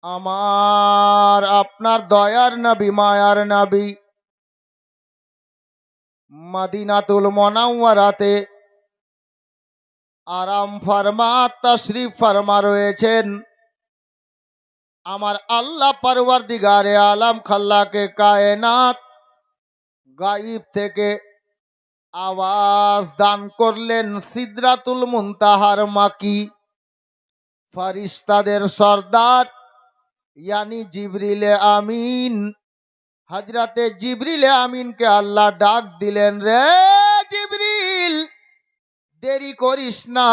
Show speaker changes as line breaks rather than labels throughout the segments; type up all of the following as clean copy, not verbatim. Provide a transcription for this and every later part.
আমার আপনার দয়ার নবী মায়ার নবী মদিনাতুল মুনাওয়ারাতে আরাম ফরমা তশরিফ ফরমা রয়েছেন। আমার আল্লাহ পরওয়ারদিগারে আলম খাল্লাকে কায়নাত গায়েব থেকে আওয়াজ দান করলেন সিদরাতুল মুনতাহার মাকি ফরিস্তাদের সর্দার यानी जिब्रील आमीन। हजरते जिब्रील आमीन के अल्लाह डाक दिलेन, रे जिब्रील देरी करिस ना,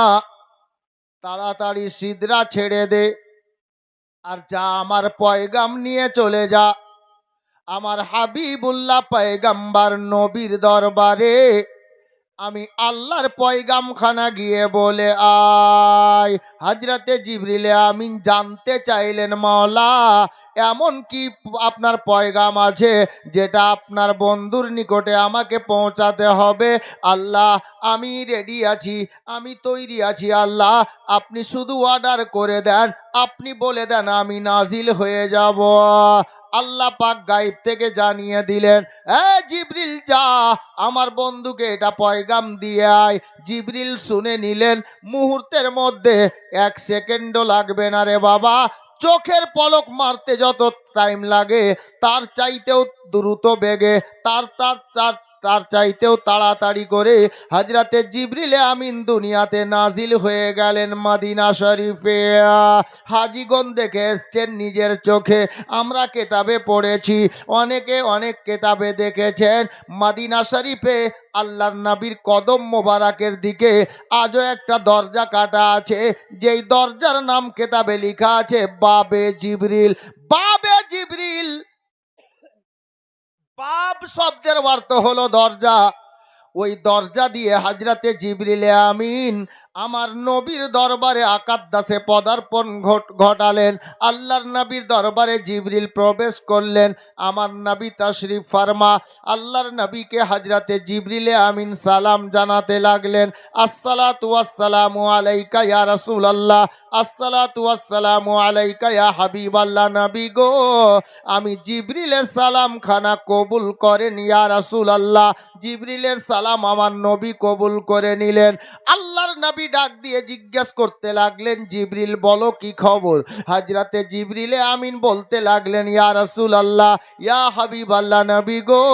ताड़ाताड़ी सिदरा छेड़े दे और जा आमार पैगाम निये चले जा आमार हाबिबुल्लाह पैगम्बर नबीर दरबारे আমি আল্লাহর পয়গামখানা গিয়ে বলে আয়। হযরতে জিবরিল আমিন জানতে চাইলেন, মাওলা এমন কি আপনার পয়গাম আছে যেটা আপনার বন্ধুর নিকটে আমাকে পৌঁছাতে হবে? আল্লাহ আমি রেডি আছি, আমি তৈরি আছি। আল্লাহ আপনি শুধু অর্ডার করে দেন, আপনি বলে দেন আমি নাজিল হয়ে যাব। আল্লাহ পাক গায়েব থেকে জানিয়ে দিলেন, এ জিবরিল যা আমার বন্ধুকে এটা পয়গাম দিয়ে আয়। জিবরিল শুনে নিলেন, মুহূর্তের মধ্যে 1 সেকেন্ডও লাগবে না রে বাবা। চোখের পলক মারতে যত টাইম লাগে তার চাইতেও দ্রুত বেগে তার চাইতেও তাড়াতাড়ি করে হযরতে জিবরিল আমিন দুনিয়াতে নাজিল হয়ে গেলেন মদিনা শরীফে। হাজীগণ দেখে এসছেন নিজের চোখে, আমরা কেতাবে পড়েছি, অনেকে অনেক কেতাবে দেখেছেন। মদিনা শরীফে আল্লাহর নবীর কদম মোবারকের দিকে আজও একটা দরজা কাটা আছে, যেই দরজার নাম কেতাবে লেখা আছে বাবে জিবরিল। বাবে জিবরিল, বাব শব্দের অর্থ হলো দরজা। ওই দরজা দিয়ে হযরতে জিবরিল আমিন আমার নবীর দরবারে আকাদ্দাসে পদার্পণ ঘটালেন। আল্লাহর নবীর দরবারে জিবরিল প্রবেশ করলেন। আমার নবী তাশরিফ ফরমা। আল্লাহর নবীকে হযরতে জিবরিল আমিন সালাম জানাতে লাগলেন, আসসালাতু ওয়াসসালামু আলাইকা ইয়া রাসূলুল্লাহ, আসসালাতু ওয়াসসালামু আলাইকা ইয়া হাবিবাল্লাহ। নবী গো, আমি জিবরিলের সালাম খানা কবুল করেন ইয়া রাসূলুল্লাহ। জিবরিলের সালাম আমার নবী কবুল করে নিলেন। আল্লাহর নবী ডাক দিয়ে জিজ্ঞেস করতে লাগলেন, জিবরিল বলো কি খবর? হযরতে জিবরিল আমিন বলতে লাগলেন, ইয়া রাসূলুল্লাহ, ইয়া হাবিবাল্লাহ, নবী গো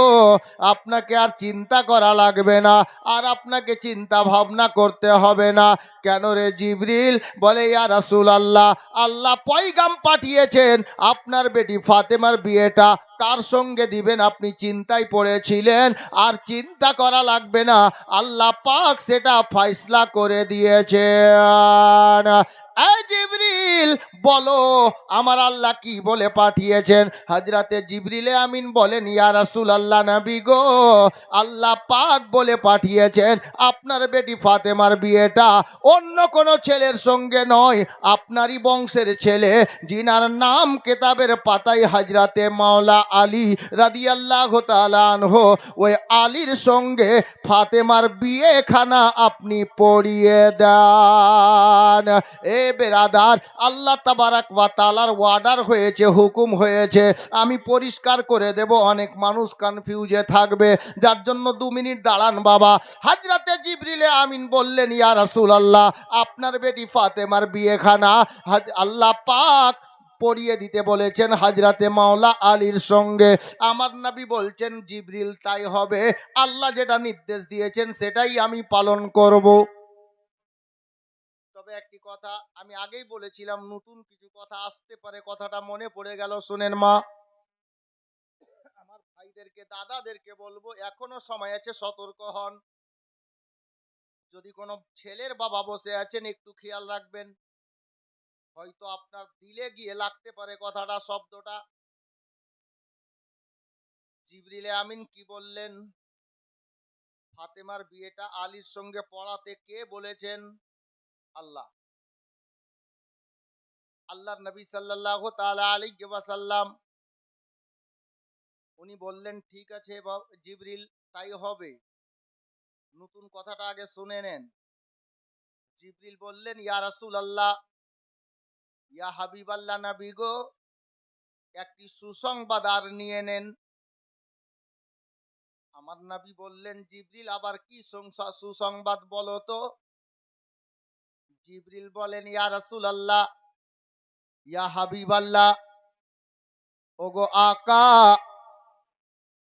আপনাকে আর চিন্তা করা লাগবে না, আর আপনাকে চিন্তা ভাবনা করতে হবে না। কেন রে জিবরিল? বলে, ইয়া রাসূলুল্লাহ, আল্লাহ পয়গাম পাঠিয়েছেন আপনার বেটি ফাতেমার বিয়েটা কার সঙ্গে দিবেন আপনি চিন্তায় পড়েছিলেন, আর চিন্তা করা লাগবে না, আল্লাহ পাক সেটা ফয়সালা করে দিয়েছেন। এই জিবরিল বলো আমার আল্লাহ কি বলে পাঠিয়েছেন? হযরতে জিবরিল আমিন বলেন, ইয়া রাসূলুল্লাহ, নবী গো আল্লাহ পাক বলে পাঠিয়েছেন আপনার বেটি ফাতেমার বিয়েটা অন্য কোনো ছেলের সঙ্গে নয়, আপনারই বংশের ছেলে, যিনার নাম কেতাবের পাতায় হযরতে মাওলা আলী রাদিয়াল্লাহু তাআলা আনহু, ওই আলীর সঙ্গে ফাতেমার বিয়েখানা আপনি পড়িয়ে দেন। এ বেরাদার, আল্লাহ তাবারাক ওয়া তাআলার অর্ডার হয়েছে, হুকুম হয়েছে। আমি পরিষ্কার করে দেব, অনেক মানুষ কনফিউজে থাকবে, যার জন্য 2 মিনিট দাঁড়ান বাবা। হযরতে জিবরিল আমিন বললেন, ইয়া রাসূলুল্লাহ, আপনার বেটি ফাতেমার বিয়েখানা আল্লাহ পাক পড়িয়ে দিতে বলেছেন হযরতে মাওলা আলীর সঙ্গে। আমার নবী বলছেন, জিবরিল তাই হবে, আল্লাহ যেটা নির্দেশ দিয়েছেন সেটাই আমি পালন করব। তবে একটি কথা আমি আগেই বলেছিলাম, নতুন কিছু কথা আসতে পারে, কথাটা মনে পড়ে গেল, শুনেন মা। আমার ভাইদেরকে দাদাদেরকে বলবো, এখনো সময় আছে, সতর্ক হন। যদি কোনো ছেলের বাবা বসে আছেন একটু খেয়াল রাখবেন, হয়তো আপনার দিলে গিয়ে লাগতে পারে কথাটা, শব্দটা। জিবরিল আমিন কি বললেন? ফাতেমার বিয়েটা আলীর সঙ্গে পড়াতে কে বলেছেন? আল্লাহ। আল্লাহর নবী সাল্লাল্লাহু তাআলা আলাইহি ওয়াসাল্লাম উনি বললেন, ঠিক আছে জিবরিল তাই হবে। নতুন কথাটা আগে শুনে নেন। জিবরিল বললেন, ইয়া রাসূলুল্লাহ, ইয়া হাবিবাল্লাহ, নবী গো একটি সুসংবাদ আর নিয়ে নেন। আমার নবী বললেন, জিবরিল আবার কি সুসংবাদ বলো তো? জিবরিল বলেন, ইয়া রাসূলুল্লাহ, ইয়া হাবিবাল্লাহ, ওগো আকা,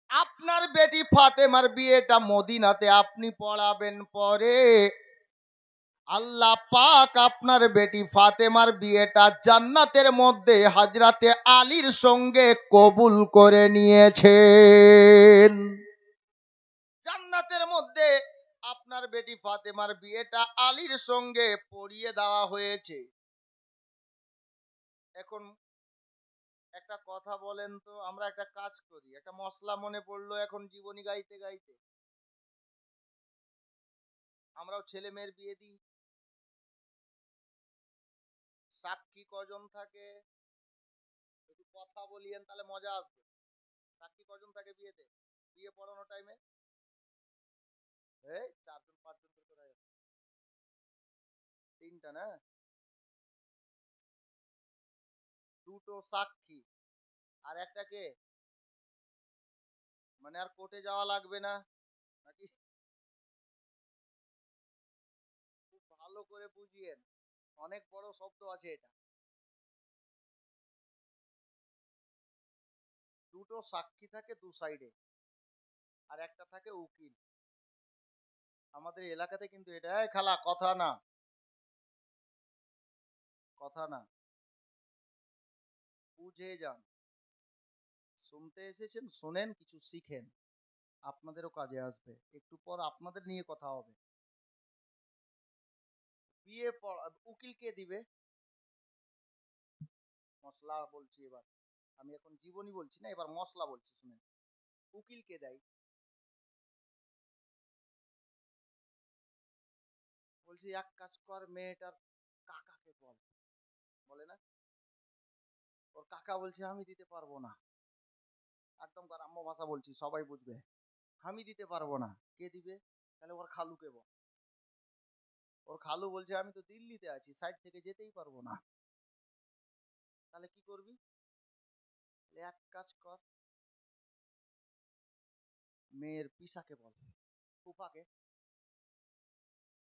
আপনার বেটি ফাতেমার বিয়েটা মদিনাতে আপনি পড়াবেন পরে। আল্লাহ পাক আপনার বেটি ফাতেমার বিয়েটা জান্নাতের মধ্যে হযরতে আলীর সঙ্গে কবুল করে নিয়েছেন। জান্নাতের মধ্যে আপনার বেটি ফাতেমার বিয়েটা আলীর সঙ্গে পড়িয়ে দেওয়া হয়েছে। এখন একটা কথা বলেন তো, আমরা একটা কাজ করি, একটা মশলা মনে পড়লো এখন জীবনী গাইতে গাইতে, আমরাও ছেলে মেয়ের বিয়ে দিই। সাক্ষী কজন থাকে? একটু কথা বলিয়েন, তাহলে মজা আসবে। সাক্ষী কজন থাকে বিয়েতে, বিয়ে পড়ানোর টাইমে? এই 4 জন 5 জন করে করা যায়। 3টা না? 2টো সাক্ষী আর একটা কে? মানে আর কোর্টে যাওয়া লাগবে না নাকি? খুব ভালো করে বুঝিয়েন, অনেক বড় শব্দ আছে এটা। 2টো সাক্ষী থাকে দু সাইডে, আর একটা থাকে উকিল। আমাদের এলাকাতে কিন্তু এটা, এই খালা কথা না, কথা না, বুঝে যান। শুনতে এসেছেন, শোনেন, কিছু শিখেন, আপনাদেরও কাজে আসবে। একটু পর আপনাদের নিয়ে কথা হবে। বিয়ে উকিল কে দিবে? মশলা বলছি এবার, আমি এখন জীবনী বলছি না, এবার মশলা বলছি, শুনেন। উকিল কে দেয়? বলছি এক কাজ কর, মেয়েটার কাকাকে বল। বলে না? ওর কাকা বলছে আমি দিতে পারবো না। একদম গ্রাম্য ভাষা বলছি, সবাই বুঝবে। আমি দিতে পারবো না। কে দিবে? তাহলে ওর খালুকে বল। ওর খালু বলছে আমি তো দিল্লিতে আছি, সাইড থেকে যেতেই পারবো না। তাহলে কি করবি? এক কাজ কর, মেয়ের পিসাকে বল, ফুফাকে।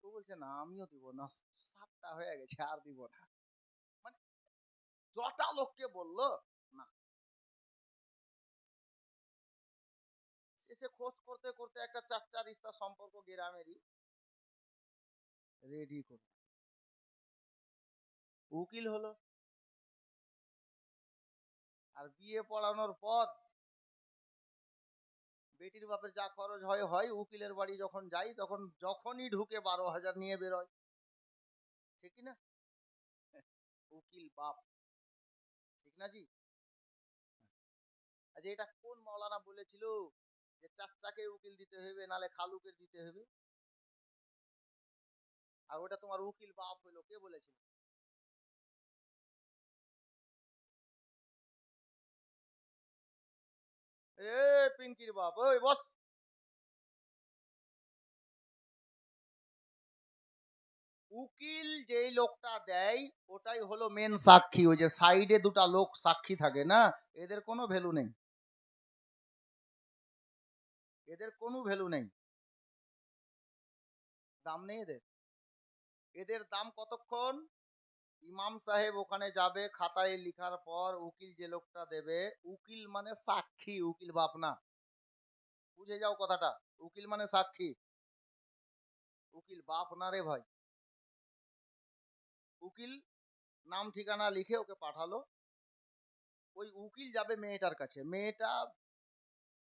ও বলছে না আমিও দিব না, সাতটা হয়ে গেছে, আর দিব না। মানে যটা লোককে বললো না। শেষে খোঁজ করতে করতে একটা চাচা রিস্তা সম্পর্ক গ্রামেরই রেডি করলো, উকিল হলো। আর বিয়ে পড়ানোর পর বেটির বাপের যা খরচ হয় হয়, উকিলের বাড়ি যখন যাই তখন যখনই ঢুকে 12,000 নিয়ে বেরোয়, ঠিক না? উকিল বাপ, ঠিক না জি? আচ্ছা, এটা কোন মৌলানা বলেছিল যে চাচাকে উকিল দিতে হবে, নালে খালুকে দিতে হবে? আর ওটা তোমার উকিল বাপ হইলো, কে বলেছিল? এ পিঙ্কির বাপ, ওই বস। উকিল যেই লোকটা দেয় ওটাই হলো মেন সাক্ষী। ওই যে সাইডে দুটা লোক সাক্ষী থাকে না, এদের কোনো ভ্যালু নেই, এদের কোনো ভ্যালু নেই, দাম নেই এদের। এদের দাম কতক্ষণ? ইমাম সাহেব ওখানে যাবে, খাতায় লিখার পর উকিল যে লোকটা দেবে, উকিল মানে সাক্ষী, উকিল বাপ না। বুঝে যাও কথাটা, উকিল মানে সাক্ষী, উকিল বাপ না রে ভাই। উকিল নাম ঠিকানা লিখে ওকে পাঠালো, ওই উকিল যাবে মেয়েটার কাছে, মেয়েটা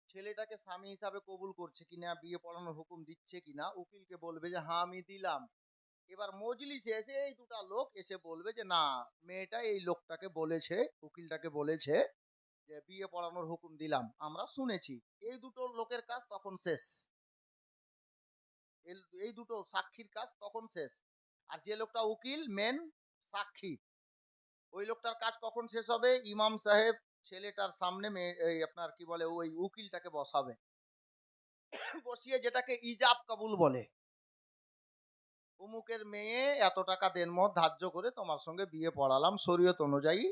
ছেলেটাকে স্বামী হিসাবে কবুল করছে কিনা, বিয়ে পড়ানোর হুকুম দিচ্ছে কিনা, উকিলকে বলবে যে হ্যাঁ আমি দিলাম। এবার মজলিসে এসে এই দুটা লোক এসে বলবে যে না, মেয়েটা এই লোকটাকে বলেছে, উকিলটাকে বলেছে যে বিয়ে পড়ানোর হুকুম দিলাম, আমরা শুনেছি। এই দুটো লোকের কাজ তখন শেষ, এই দুটো সাক্ষীর কাজ তখন শেষ। আর যে লোকটা উকিল মেন সাক্ষী, ওই লোকটার কাজ কখন শেষ হবে? ইমাম সাহেব ছেলেটার সামনে এই আপনার কি বলে ওই উকিলটাকে বসাবে, বসিয়ে যেটাকে ইজাব কবুল বলে, অমুকের মেয়ে এত টাকা দেনমোহর ধার্য করে তোমার সঙ্গে বিয়ে পড়ালাম শরীয়ত অনুযায়ী,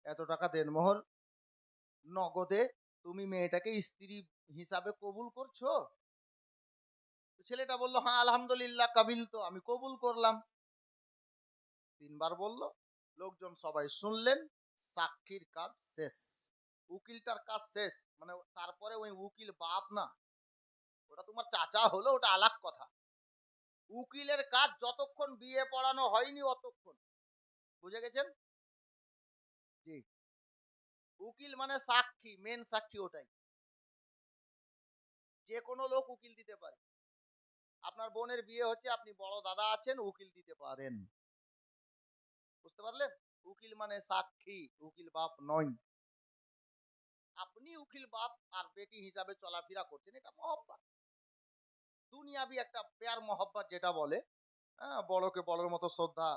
এত টাকা দেনমোহর নগদে তুমি মেয়েটাকে স্ত্রী হিসাবে কবুল করছো? ছেলেটা বলল, হ্যাঁ আলহামদুলিল্লাহ কাবিল, তো আমি কবুল করলাম। 3বার বলল, লোকজন সবাই শুনলেন, সাক্ষীর কাজ শেষ, উকিলটার কাজ শেষ। মানে তারপরে ওই উকিল বাপ না, ওটা তোমার চাচা হলো, ওটা আলাক কথা। উকিলের কাজ যতক্ষণ বিয়ে পড়ানো হয়নি অতক্ষণ। বুঝে গেছেন? জি। উকিল মানে সাক্ষী, মেন সাক্ষী ওটাই। যে কোনো লোক উকিল দিতে পারে। আপনার বোনের বিয়ে হচ্ছে, আপনি বড় দাদা আছেন, উকিল দিতে পারেন। বুঝতে পারলেন? উকিল মানে সাক্ষী, উকিল বাপ নয়। আপনি উকিল বাপ আর বেটি হিসাবে চলাফেরা করছেন, এটা মহব্বত, দুনিয়াবি একটা প্যার মহব্বত যেটা বলে। হ্যাঁ, বড়কে বড়র মতো শ্রদ্ধা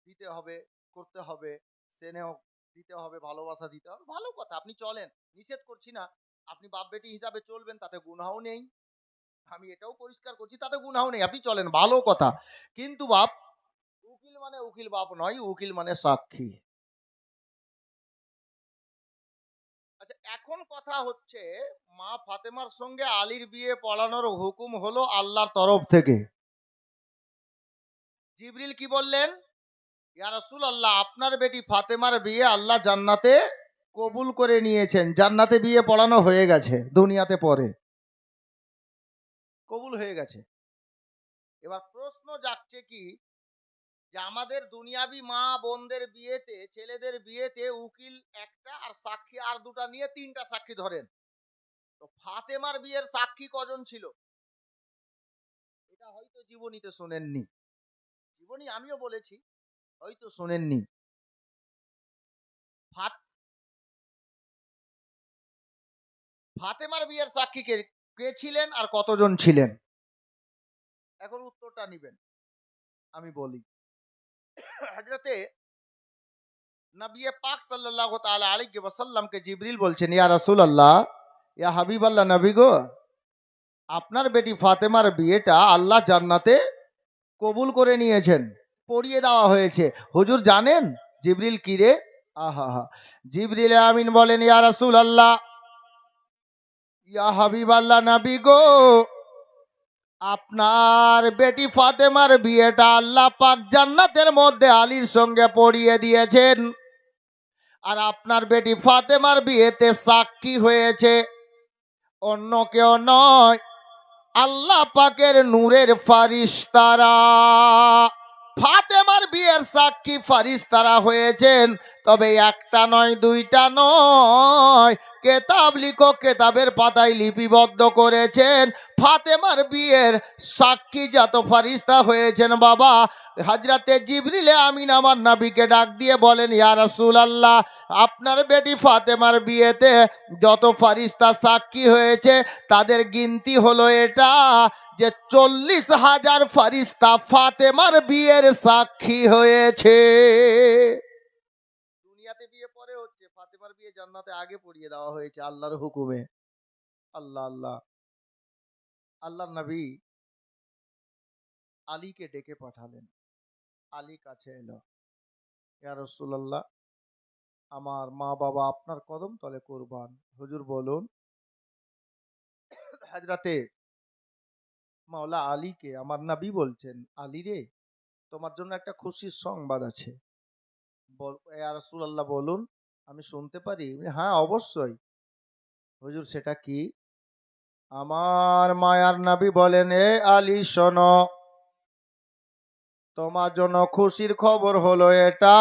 দিতে হবে, করতে হবে, স্নেহ দিতে হবে, ভালোবাসা দিতে হবে, ভালো কথা। আপনি চলেন, নিষেধ করছি না, আপনি বাপ বেটি হিসাবে চলবেন, তাতে গুনাহ নেই। আমি এটাও পরিষ্কার করছি, তাতে গুনাহ নেই, আপনি চলেন, ভালো কথা। কিন্তু বাপ, উকিল মানে উকিল বাপ নয়, উকিল মানে সাক্ষী। আচ্ছা, এখন কথা হচ্ছে, মা ফাতেমার সঙ্গে আলীর বিয়ে পড়ানোর হুকুম হলো আল্লাহর তরফ থেকে। জিবরিল কি বললেন? ইয়া রাসূলুল্লাহ, আপনার বেটি ফাতেমার বিয়ে আল্লাহ জান্নাতে কবুল করে নিয়েছেন, জান্নাতে বিয়ে পড়ানো হয়ে গেছে, দুনিয়াতে পরে কবুল হয়ে গেছে। এবার প্রশ্ন যাচ্ছে কি, যে আমাদের দুনিয়াবি মা বোনদের বিয়েতে, ছেলেদের বিয়েতে উকিল একটা আর সাক্ষী আর দুটা নিয়ে 3টা সাক্ষী ধরেন। তো ফাতেমার বিয়ের সাক্ষী কজন ছিল? এটা হয়তো জীবনীতে শোনেননি, জীবনী আমিও বলেছি, হয়তো শোনেননি। ফাত- ফাতেমার বিয়ের সাক্ষী কে কে ছিলেন আর কতজন ছিলেন? এখন উত্তরটা নিবেন, আমি বলি। হযরতে নবী পাক সাল্লাল্লাহু তাআলা আলাইহি ওয়াসাল্লামকে জিবরিল বলছেন, ইয়া রাসূলুল্লাহ, ইয়া হাবিবাল্লাহ, নবী গো, আপনার বেটি ফাতেমার বিয়েটা আল্লাহ জান্নাতে কবুল করে নিয়েছেন, পড়িয়ে দেওয়া হয়েছে। হুজুর জানেন? জিবরিল কি রে? আহা হা। জিবরিল আমিন বলেন, ইয়া রাসূলুল্লাহ, ইয়া হাবিবাল্লাহ, নবী গো, আপনার বেটি ফাতেমার বিয়েটা আল্লাহ পাক জান্নাতের মধ্যে আলীর সঙ্গে পড়িয়ে দিয়েছেন। আর আপনার বেটি ফাতেমার বিয়েতে সাক্ষী হয়েছে অন্য কেউ নয়, আল্লাহ পাকের নূরের ফারিস্তারা। ফাতেমার বিয়ের সাক্ষী ফারিস্তারা হয়েছেন, তবে একটা নয়, দুইটা নয়, কেতাব লিখো, কেতাবের পাতায় লিপিবদ্ধ করেছেন ফাতেমার বিয়ের সাক্ষী যত ফারিস্তা হয়েছেন বাবা। হযরতে জিবরিল আমিন আমার নবীকে ডাক দিয়ে বলেন, ইয়া রাসূলুল্লাহ, আপনার বেটি ফাতেমার বিয়েতে যত ফারিস্তা সাক্ষী হয়েছে তাদের গিনতি হলো এটা, যে 40,000 ফারিস্তা ফাতেমার বিয়ের সাক্ষী হয়েছে। দুনিয়াতে বিয়ে পরে হচ্ছে, ফাতেমার বিয়ে জান্নাতে আগে পড়িয়ে দেওয়া হয়েছে আল্লাহর হুকুমে। আল্লাহ আল্লাহ। আল্লাহর নবী আলীকে ডেকে পাঠালেন। আলী কাছে এলো, ইয়া রাসূলুল্লাহ, আমার মা বাবা আপনার কদম তলে কুরবান। হুজুর বলুন। হযরতে মাওলা আলীকে আমার নবী বলছেন, আলী রে, তোমার জন্য একটা খুশির সংবাদ আছে। ইয়া রাসূলুল্লাহ বলুন, আমি শুনতে পারি? হ্যাঁ অবশ্যই। হুজুর সেটা কি? আমার মায়ার নবী বলেন, এ আলী শোনো, তোমার জন্য খুশির খবর হলো এটা,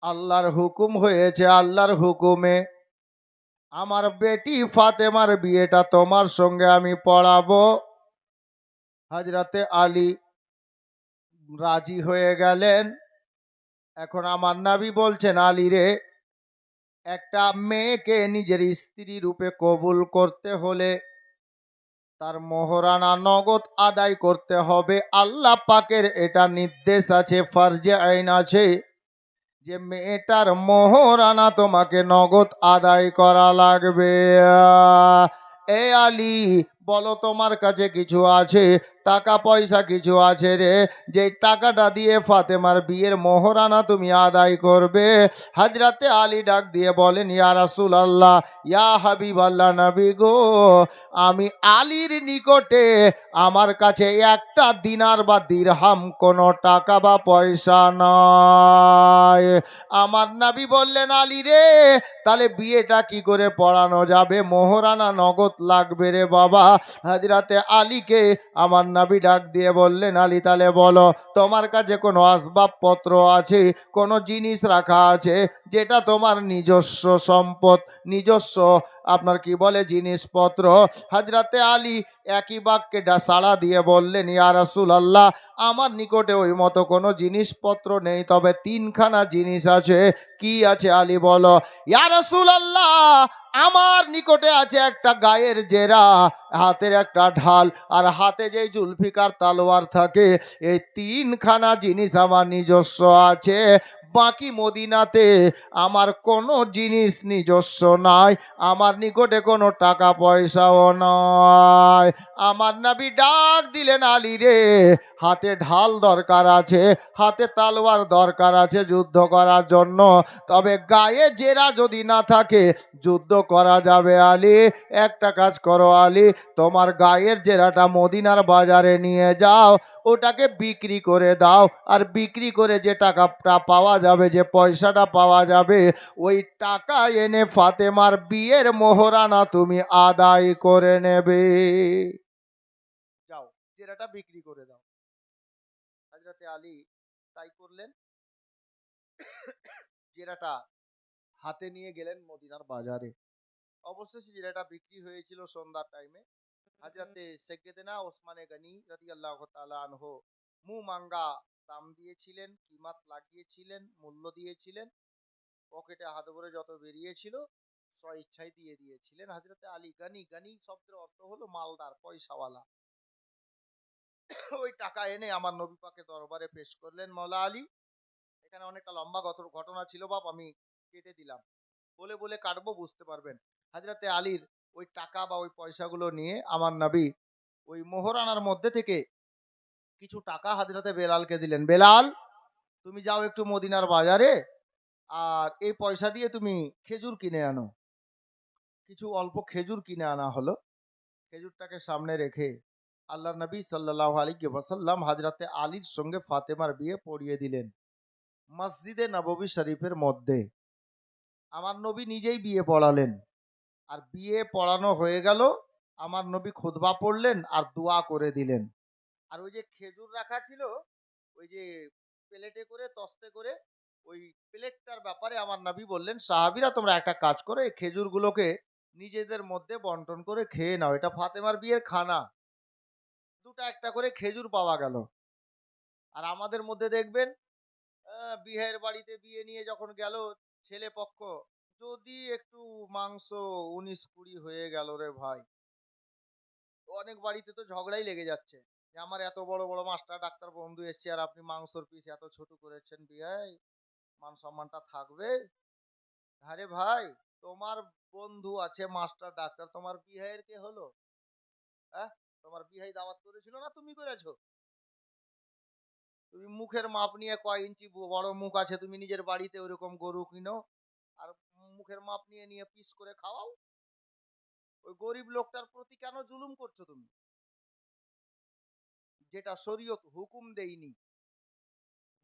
আল্লাহর হুকুম হয়েছে, আল্লাহর হুকুমে আমার বেটি ফাতেমার বিয়েটা তোমার সঙ্গে আমি পড়াবো। হযরতে আলী রাজি হয়ে গেলেন। এখন আমার নবী বলছেন, আলী রে, একটা মেয়েকে নিজের স্ত্রী রূপে কবুল করতে হলে তার মোহরানা নগদ আদায় করতে হবে। আল্লাহ পাকের এটা নির্দেশ আছে, ফরজে আইন আছে, যে মেয়েটার মোহরানা তোমাকে নগদ আদায় করা লাগবে। এ আলী, বলো তোমার কাছে কিছু আছে? টাকা পয়সা কিছু আছে রে, যে টাকাটা দিয়ে ফাতেমার বিয়ের মোহরানা তুমি আদায় করবে। হযরতে আলী ডাক দিয়ে বলেন, ইয়া রাসূলুল্লাহ, ইয়া হাবিবাল্লাহ, নবী গো, আমি আলীর নিকটে আমার কাছে একটা দিনার বা দিরহাম কোনো টাকা বা পয়সা নাই। আমার নবী বললেন, আলী রে, তাহলে বিয়েটা কি করে পড়ানো যাবে? মোহরানা নগদ লাগবে রে বাবা। হযরতে আলীকে আমার নবী ডাক দিয়ে বললেন, আলী তাহলে বলো, তোমার কাছে কোনো আসবাবপত্র আছে, কোনো জিনিস রাখা আছে যেটা তোমার নিজস্ব সম্পদ, নিজস্ব আপনার কি বলে জিনিসপত্র? হযরতে আলী একই বাক্যে সাড়া দিয়ে বললেন, ইয়া রাসূলুল্লাহ, আমার নিকটে ওই মতো কোনো জিনিসপত্র নেই, তবে তিনখানা জিনিস আছে। কি আছে আলী বলো? ইয়া রাসূলুল্লাহ, আমার নিকটে আছে একটা গায়ের জেরা, হাতের একটা ঢাল, আর হাতে যেই জুলফিকার তালোয়ার থাকে, এই তিনখানা জিনিস আমার নিজস্ব আছে। বাকি মদিনাতে আমার কোনো জিনিস নিজস্ব নাই, আমার নিকটে কোনো টাকা পয়সাও নয়। আমার নবী ডাক দিলেন, আলী রে, হাতে ঢাল দরকার আছে, হাতে তালোয়ার দরকার আছে যুদ্ধ করার জন্য, তবে গায়ে জেরা যদি না থাকে যুদ্ধ করা যাবে। আলী, একটা কাজ করো আলী, তোমার গায়ের জেরাটা মদিনার বাজারে নিয়ে যাও, ওটাকে বিক্রি করে দাও, আর বিক্রি করে যে টাকাটা পাওয়া যাবে, যে পয়সাটা পাওয়া যাবে, ওই টাকা এনে ফাতেমার বিয়ের মোহরানা তুমি আদায় করে নেবে। যাও, জেরাটা বিক্রি করে দাও। হযরতে আলী তাই করলেন, জেরাটা হাতে নিয়ে গেলেন মদিনার বাজারে। অবশেষে জেরাটা বিক্রি হয়েছিল সন্ধ্যার টাইমে। হযরতে সাইয়েদনা ওসমানে গনি রাদিয়াল্লাহু তাআলা আনহু মুঁহ মাঙ্গা দাম দিয়েছিলেন, কিমাত লাগিয়েছিলেন, মূল্য দিয়েছিলেন, পকেটে হাত ভরে যত বেরিয়েছিল স্বইচ্ছায় দিয়ে দিয়েছিলেন। হযরতে আলী গনি, গনি শব্দের অর্থ হলো মালদার, পয়সাওয়ালা। ওই টাকা এনে আমার নবী পাকের দরবারে পেশ করলেন। মওলা আলী, এখানে অনেকটা লম্বা ঘটনা ছিল বাপ, আমি কেটে দিলাম, বলে বলে কাটবো, বুঝতে পারবেন। হযরতে আলীর ওই টাকা বা ওই পয়সাগুলো নিয়ে আমার নবী ওই মোহরানার মধ্যে থেকে কিছু টাকা হযরতে বেলালকে দিলেন। বেলাল, তুমি যাও একটু মদিনার বাজারে, আর এই পয়সা দিয়ে তুমি খেজুর কিনে আনো। কিছু অল্প খেজুর কিনে আনা হলো। খেজুরটাকে সামনে রেখে আল্লাহর নবী সাল্লাল্লাহু আলাইহি ওয়াসাল্লাম হযরতে আলীর সঙ্গে ফাতেমার বিয়ে পড়িয়ে দিলেন মসজিদে নববী শরীফের মধ্যে। আমার নবী নিজেই বিয়ে পড়ালেন। আর বিয়ে পড়ানো হয়ে গেল, আমার নবী খুতবা পড়লেন আর দোয়া করে দিলেন। আর ওই যে খেজুর রাখা ছিল, ওই যে প্লেটে করে, তস্তে করে, ওই প্লেটটার ব্যাপারে আমার নবী বললেন, সাহাবীরা তোমরা একটা কাজ করো, এই খেজুরগুলোকে নিজেদের মধ্যে বন্টন করে খেয়ে নাও, এটা ফাতেমার বিয়ের খানা। দুটা একটা করে খেজুর পাওয়া গেল। আর আমাদের মধ্যে দেখবেন, বিয়ের বাড়িতে বিয়ে নিয়ে যখন গেল ছেলে পক্ষ, যদি একটু মাংস 19-20 হয়ে গেল রে ভাই, অনেক বাড়িতে তো ঝগড়াই লেগে যাচ্ছে যে আমার এত বড় বড় মাস্টার ডাক্তার বন্ধু এসছে, আর আপনি মাংসর পিস এত ছোট করেছেন, বিয়াই মান সম্মানটা থাকবে? আরে ভাই, তোমার বন্ধু আছে মাস্টার ডাক্তার, তোমার বিয়ের কে হলো? হ্যাঁ, তোমার বিয়ে দাওয়াত করেছিল না তুমি করেছো? তুমি মুখের মাপ নিয়ে কয় ইঞ্চি বড় মুখ আছে, তুমি নিজের বাড়িতে ওইরকম গরু কিনো, আর মুখের মাপ নিয়ে নিয়ে পিস করে খাওয়াও। ওই গরিব লোকটার প্রতি কেন জুলুম করছো তুমি, যেটা শরীয়ত হুকুম দেয়নি?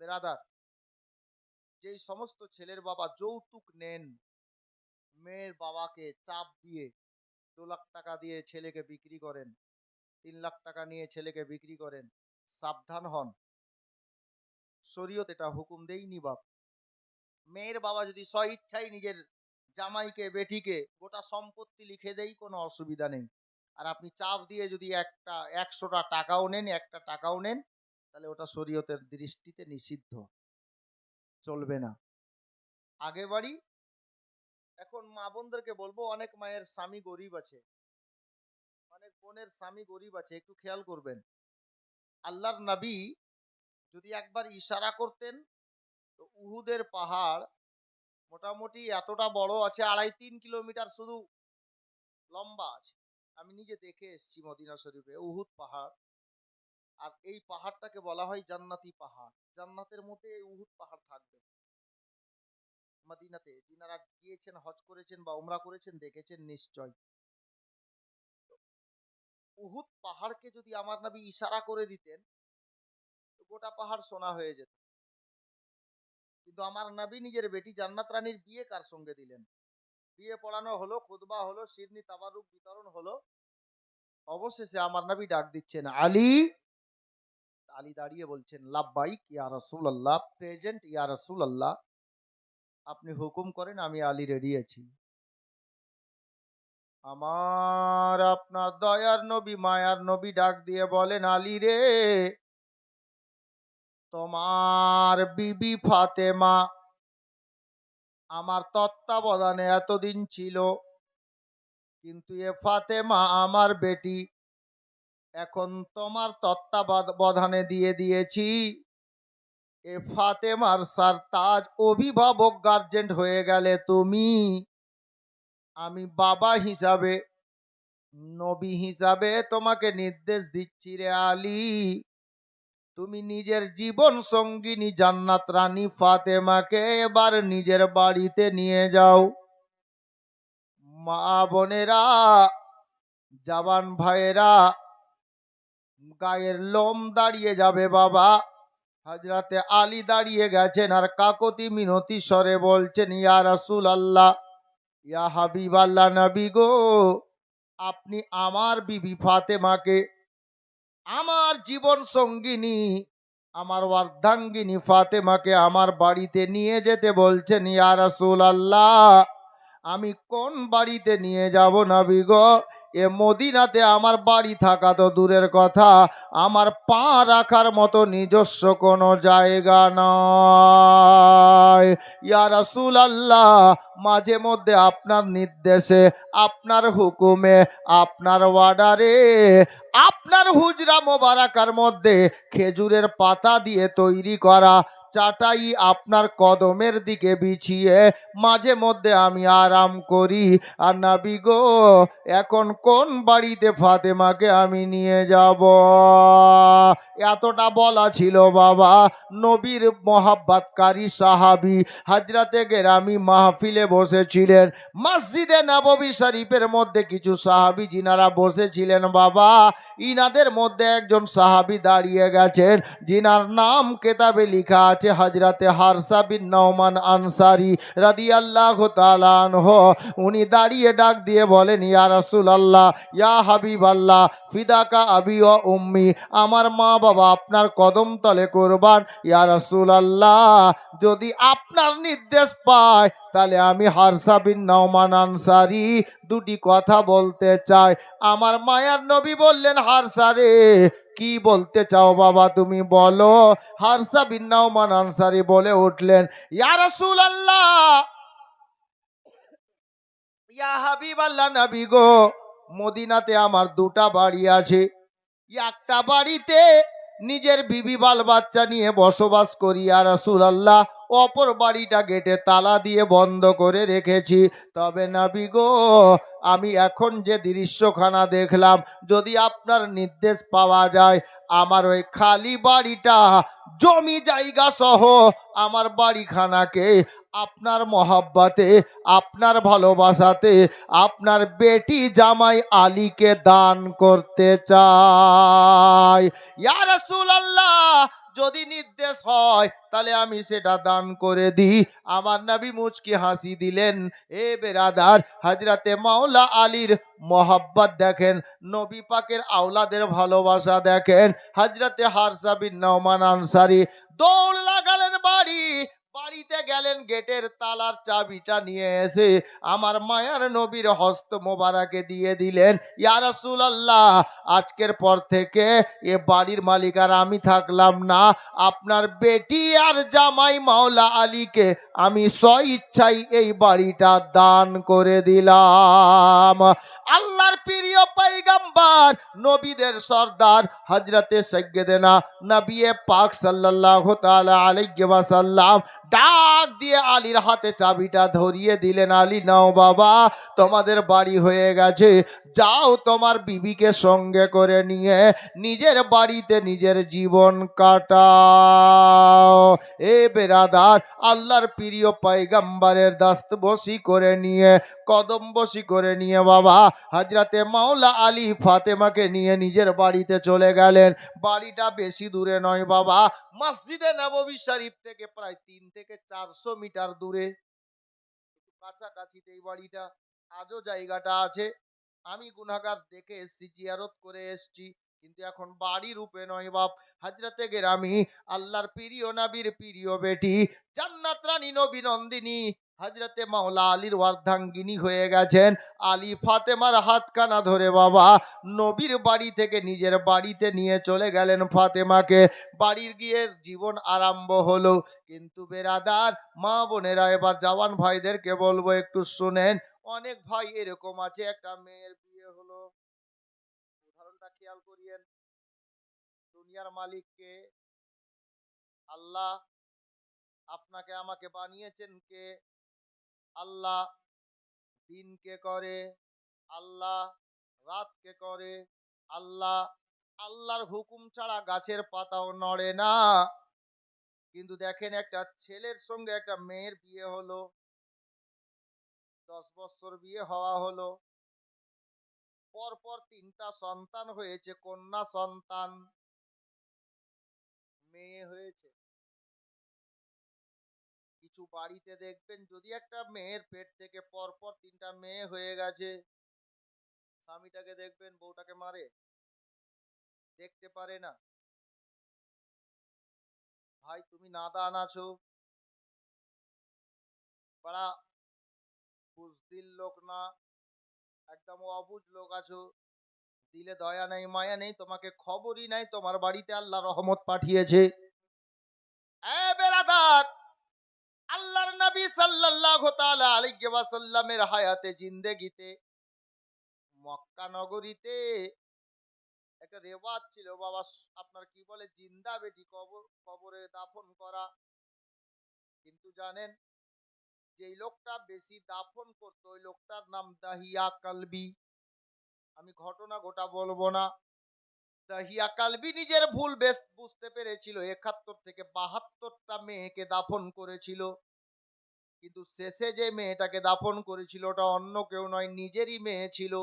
বেরাদার, যেই সমস্ত ছেলের বাবা যৌতুক নেন, মেয়ের বাবাকে চাপ দিয়ে 2 লাখ টাকা দিয়ে ছেলেকে বিক্রি করেন, 3 লাখ টাকা নিয়ে ছেলেকে বিক্রি করেন, সাবধান হন। শরীয়ত এটা হুকুম দেয়নি বাপ। মেয়ের বাবা যদি স্বইচ্ছায় নিজের জামাইকে, বেটিকে গোটা সম্পত্তি লিখে দেয়, কোনো অসুবিধা নেই। আর আপনি চাপ দিয়ে যদি 100টা টাকাও নেন, একটা টাকাও নেন, তাহলে ওটা শরীয়তের দৃষ্টিতে নিষিদ্ধ, চলবে না। আগে বাড়ি। এখন মা বোনদেরকে বলবো, অনেক মায়ের স্বামী গরিব আছে, অনেক বোনের স্বামী গরিব আছে, একটু খেয়াল করবেন। আল্লাহর নবী যদি একবার ইশারা করতেন, তো উহুদের পাহাড় মোটামুটি এতটা বড় আছে, 2.5-3 কিলোমিটার শুধু লম্বা আছে। আমি নিজে দেখে এসেছি মদিনা শরীফে উহুদ পাহাড়। আর এই পাহাড়টাকে বলা হয় জান্নাতি পাহাড়। জান্নাতের মধ্যে এই উহুদ পাহাড় থাকবে। মদিনাতে যিনারা গিয়েছেন, হজ করেছেন বা উমরা করেছেন, দেখেছেন নিশ্চয়। উহুদ পাহাড়কে যদি আমার নবী ইশারা করে দিতেন, তো গোটা পাহাড় সোনা হয়ে যেত। কিন্তু আমার নবী নিজের বেটি জান্নাত রানীর বিয়ে কার সঙ্গে দিলেন? বিয়ে পড়ানো হলো, খুতবা হলো, সিদনি তাবারুক বিতরণ হলো, অবশেষে আমার নবী ডাক দিচ্ছেন, আলী। আলী দাঁড়িয়ে বলছেন, লাব্বাইক ইয়া রাসূলুল্লাহ, প্রেজেন্ট ইয়া রাসূলুল্লাহ, আপনি হুকুম করেন, আমি আলী রেডি আছি। আমার আপনার দয়ার নবী, মায়ার নবী ডাক দিয়ে বলেন, আলী রে, তোমার বিবি ফাতেমা আমার তত্ত্বাবধানে এতদিন ছিল, কিন্তু এ ফাতেমা আমার বেটি, এখন তোমার তত্ত্বাবধানে দিয়ে দিয়েছি। এ ফাতেমার সারতাজ, অভিভাবক গার্জেন্ট হয়ে গেলে তুমি। আমি বাবা হিসাবে, নবী হিসাবে তোমাকে নির্দেশ দিচ্ছি রে আলী, তুমি নিজের জীবন সঙ্গিনী জান্নাত রানী ফাতেমাকে এবার নিজের বাড়িতে নিয়ে যাও। মা বোনেরা, জওয়ান ভাইয়েরা, গায়ের লোম দাঁড়িয়ে যাবে বাবা। হযরতে আলী দাঁড়িয়ে গেছেন আর কাকতি মিনতি স্বরে বলছেন, ইয়া রাসূলুল্লাহ, ইয়া হাবিবাল্লাহ, নবী গো, আপনি আমার বিবি ফাতেমাকে, আমার জীবন সঙ্গিনী, আমার অর্ধাঙ্গিনী ফাতেমাকে আমার বাড়িতে নিয়ে যেতে বলছেন। ইয়া রাসূলুল্লাহ, আমি কোন বাড়িতে নিয়ে যাব নবী গো? এ মদিনাতে আমার বাড়ি থাকা তো দূরের কথা, আমার পা রাখার মতো নিজস্ব কোনো জায়গা নয়। ইয়া রাসূলুল্লাহ, মাঝে মধ্যে আপনার নির্দেশে, আপনার হুকুমে, আপনার অর্ডারে, আপনার হুজরা মোবারকার মধ্যে খেজুরের পাতা দিয়ে তৈরি করা চাটাই আপনার কদমের দিকে বিছিয়ে মাঝে মধ্যে আমি আরাম করি। আর নবী গো, এখন কোন বাড়িতে ফাতেমাকে আমি নিয়ে যাব? এতটা বলা ছিল বাবা। নবীর মহাব্বতকারী সাহাবী হযরতে গেরামি মাহফিলে বসেছিলেন। মসজিদে নববী শরীফের মধ্যে কিছু সাহাবী যিনারা বসেছিলেন বাবা, ইনাদের মধ্যে একজন সাহাবী দাঁড়িয়ে গেছেন, যিনার নাম কেতাবে লেখা আছে হযরতে হারসা বিন নওমান আনসারী রাদিয়াল্লাহু তাআলা আনহু। উনি দাঁড়িয়ে ডাক দিয়ে বলেন, ইয়া রাসূলুল্লাহ, ইয়া হাবিবাল্লাহ, ফিদাকা আবি ওয়া উম্মি, আমার মা বাবা আপনার কদম তলে কুরবান। ইয়া রাসূলুল্লাহ, যদি আপনার নির্দেশ পাই, তাহলে আমি হারসা বিন নওমান আনসারী দুটি কথা বলতে চাই। আমার মায়ার নবী বললেন, হারসা রে, কি বলতে চাও বাবা, তুমি বলো। হারসা বিন নওমান আনসারী বলে উঠলেন, ইয়া রাসূলুল্লাহ, ইয়া হাবিবাল্লাহ, নবী গো, মদিনাতে আমার দুটা বাড়ি আছে। একটা বাড়িতে নিজের বিবি বাল বাচ্চা নিয়ে বসবাস করি ইয়া রাসূলুল্লাহ, অপর বাড়িটা গেটে তালা দিয়ে বন্ধ করে রেখেছি। তবে নবী গো, আমি এখন যে দৃশ্যখানা দেখলাম, যদি আপনার নির্দেশ পাওয়া যায়, আমার ওই খালি বাড়িটা, জমি জায়গা সহ আমার বাড়িখানাকে আপনার মহাব্বতে, আপনার ভালোবাসাতে, আপনার বেটি জামাই আলীকে দান করতে চাই। ইয়া রাসূলুল্লাহ, যদি নির্দেশ হয় তাহলে আমি সেটা দান করে দিই। আমার নবী মুচকি হাসি দিলেন। এ বেরাদার, হযরতে মাওলা আলীর মোহাব্বত দেখেন, নবী পাকের আওলাদের ভালোবাসা দেখেন। হযরতে হারসা বিন নওমান আনসারী দৌড় লাগালেন বাড়িতে গেলেন, গেটের তালার চাবিটা নিয়ে এসে আমার মায়ার নবীর হস্ত মোবারকে দিয়ে দিলেন। ইয়া রাসূলুল্লাহ, আজকের পর থেকে এ বাড়ির মালিক আর আমি থাকলাম না, আপনার বেটি আর জামাই মাওলা আলীকে আমি স্বইচ্ছায় এই বাড়িটা দান করে দিলাম। আল্লাহর প্রিয় পয়গম্বর, নবীদের সর্দার হযরতে সাইয়্যিদানা নবী পাক সাল্লাল্লাহু তাআলা আলাইহি ওয়াসাল্লাম ডাক দিয়ে আলীর হাতে চাবিটা ধরিয়ে দিলেন, আলী নাও বাবা, তোমাদের বাড়ি হয়ে গেছে, যাও তোমার বিবিকে সঙ্গে করে নিয়ে নিজের বাড়িতে নিজের জীবন কাটাও। এ বেরাদার, আল্লাহর প্রিয় পয়গম্বরের দাস্ত বসি করে নিয়ে, কদম বসি করে নিয়ে বাবা হযরতে মাওলা আলী ফাতেমাকে নিয়ে নিজের বাড়িতে চলে গেলেন। বাড়িটা বেশি দূরে নয় বাবা, মসজিদে নববী শরীফ থেকে প্রায় 3 থেকে 400 মিটার দূরে, কাছাকাছিতে এই বাড়িটা। আজও জায়গাটা আছে। আমি গুনাহগার দেখে এসছি, জিয়ারত করে এসছি, কিন্তু এখন বাড়ি রূপে নয় বাপ। হযরতে গেরামি আল্লাহর প্রিয় নবীর প্রিয় বেটি জান্নাত রানী নবী নন্দিনী হযরতে মাওলা আলীর অর্ধাঙ্গিনী হয়ে গেছেন। আলী ফাতেমার হাতখানা ধরে বাবা নবীর বাড়ি থেকে নিজের বাড়িতে নিয়ে চলে গেলেন ফাতেমাকে। বাড়ির গিয়ে জীবন আরম্ভ হলো। কিন্তু বেরাদার মা বোনেরা, এবার জওয়ান ভাইদেরকে বলবো একটু শুনেন। অনেক ভাই এরকম আছে, একটা মেয়ের বিয়ে হলো, উদাহরণটা খেয়াল করিয়েন। দুনিয়ার মালিককে আল্লাহ, আপনাকে আমাকে বানিয়েছেন কে আল্লাহ, দিন কে করে আল্লাহ, রাত কে করে আল্লাহ। আল্লাহর হুকুম ছাড়া গাছের পাতাও নড়ে না। কিন্তু দেখেন, একটা ছেলের সঙ্গে একটা মেয়ের বিয়ে হলো, 10 বছর বিয়ে হওয়া হলো, পরপর 3টা সন্তান হয়েছে, কন্যা সন্তান, মেয়ে হয়েছে। কিছু বাড়িতে দেখবেন, যদি একটা মেয়ের পেট থেকে পরপর 3টা মেয়ে হয়ে গেছে, স্বামীটাকে দেখবেন বউটাকে মারে, দেখতে পারে না। ভাই তুমি নাদান আছো, বড়া বুঝদিল লোক না, একদম অবুঝ লোক আছো, দিলে দয়া নেই মায়া নেই, তোমাকে খবরই নাই তোমার বাড়িতে আল্লাহ রহমত পাঠিয়েছে। এ বেরাদার, আল্লাহর নবী সাল্লাল্লাহু তাআলা আলাইহি ওয়াসাল্লামের হায়াতে জিন্দেগিতে মক্কা নগরীতে একটা রেওয়াজ ছিল বাবা, আপনার কি বলে, জিন্দা বেটি কবরে দাফন করা। কিন্তু জানেন, যেই লোকটা বেশি দাফন করতো ওই লোকটার নাম দাহিয়া কালবি। আমি ঘটনা গোটা বলবো না। দাহিয়া কালবি নিজের ভুল বেশ বুঝতে পেরেছিল, 71 থেকে 72টা মেয়েকে দাফন করেছিল। কিন্তু শেষে যে মেয়েটাকে দাফন করেছিল ওটা অন্য কেউ নয়, নিজেরই মেয়ে ছিল।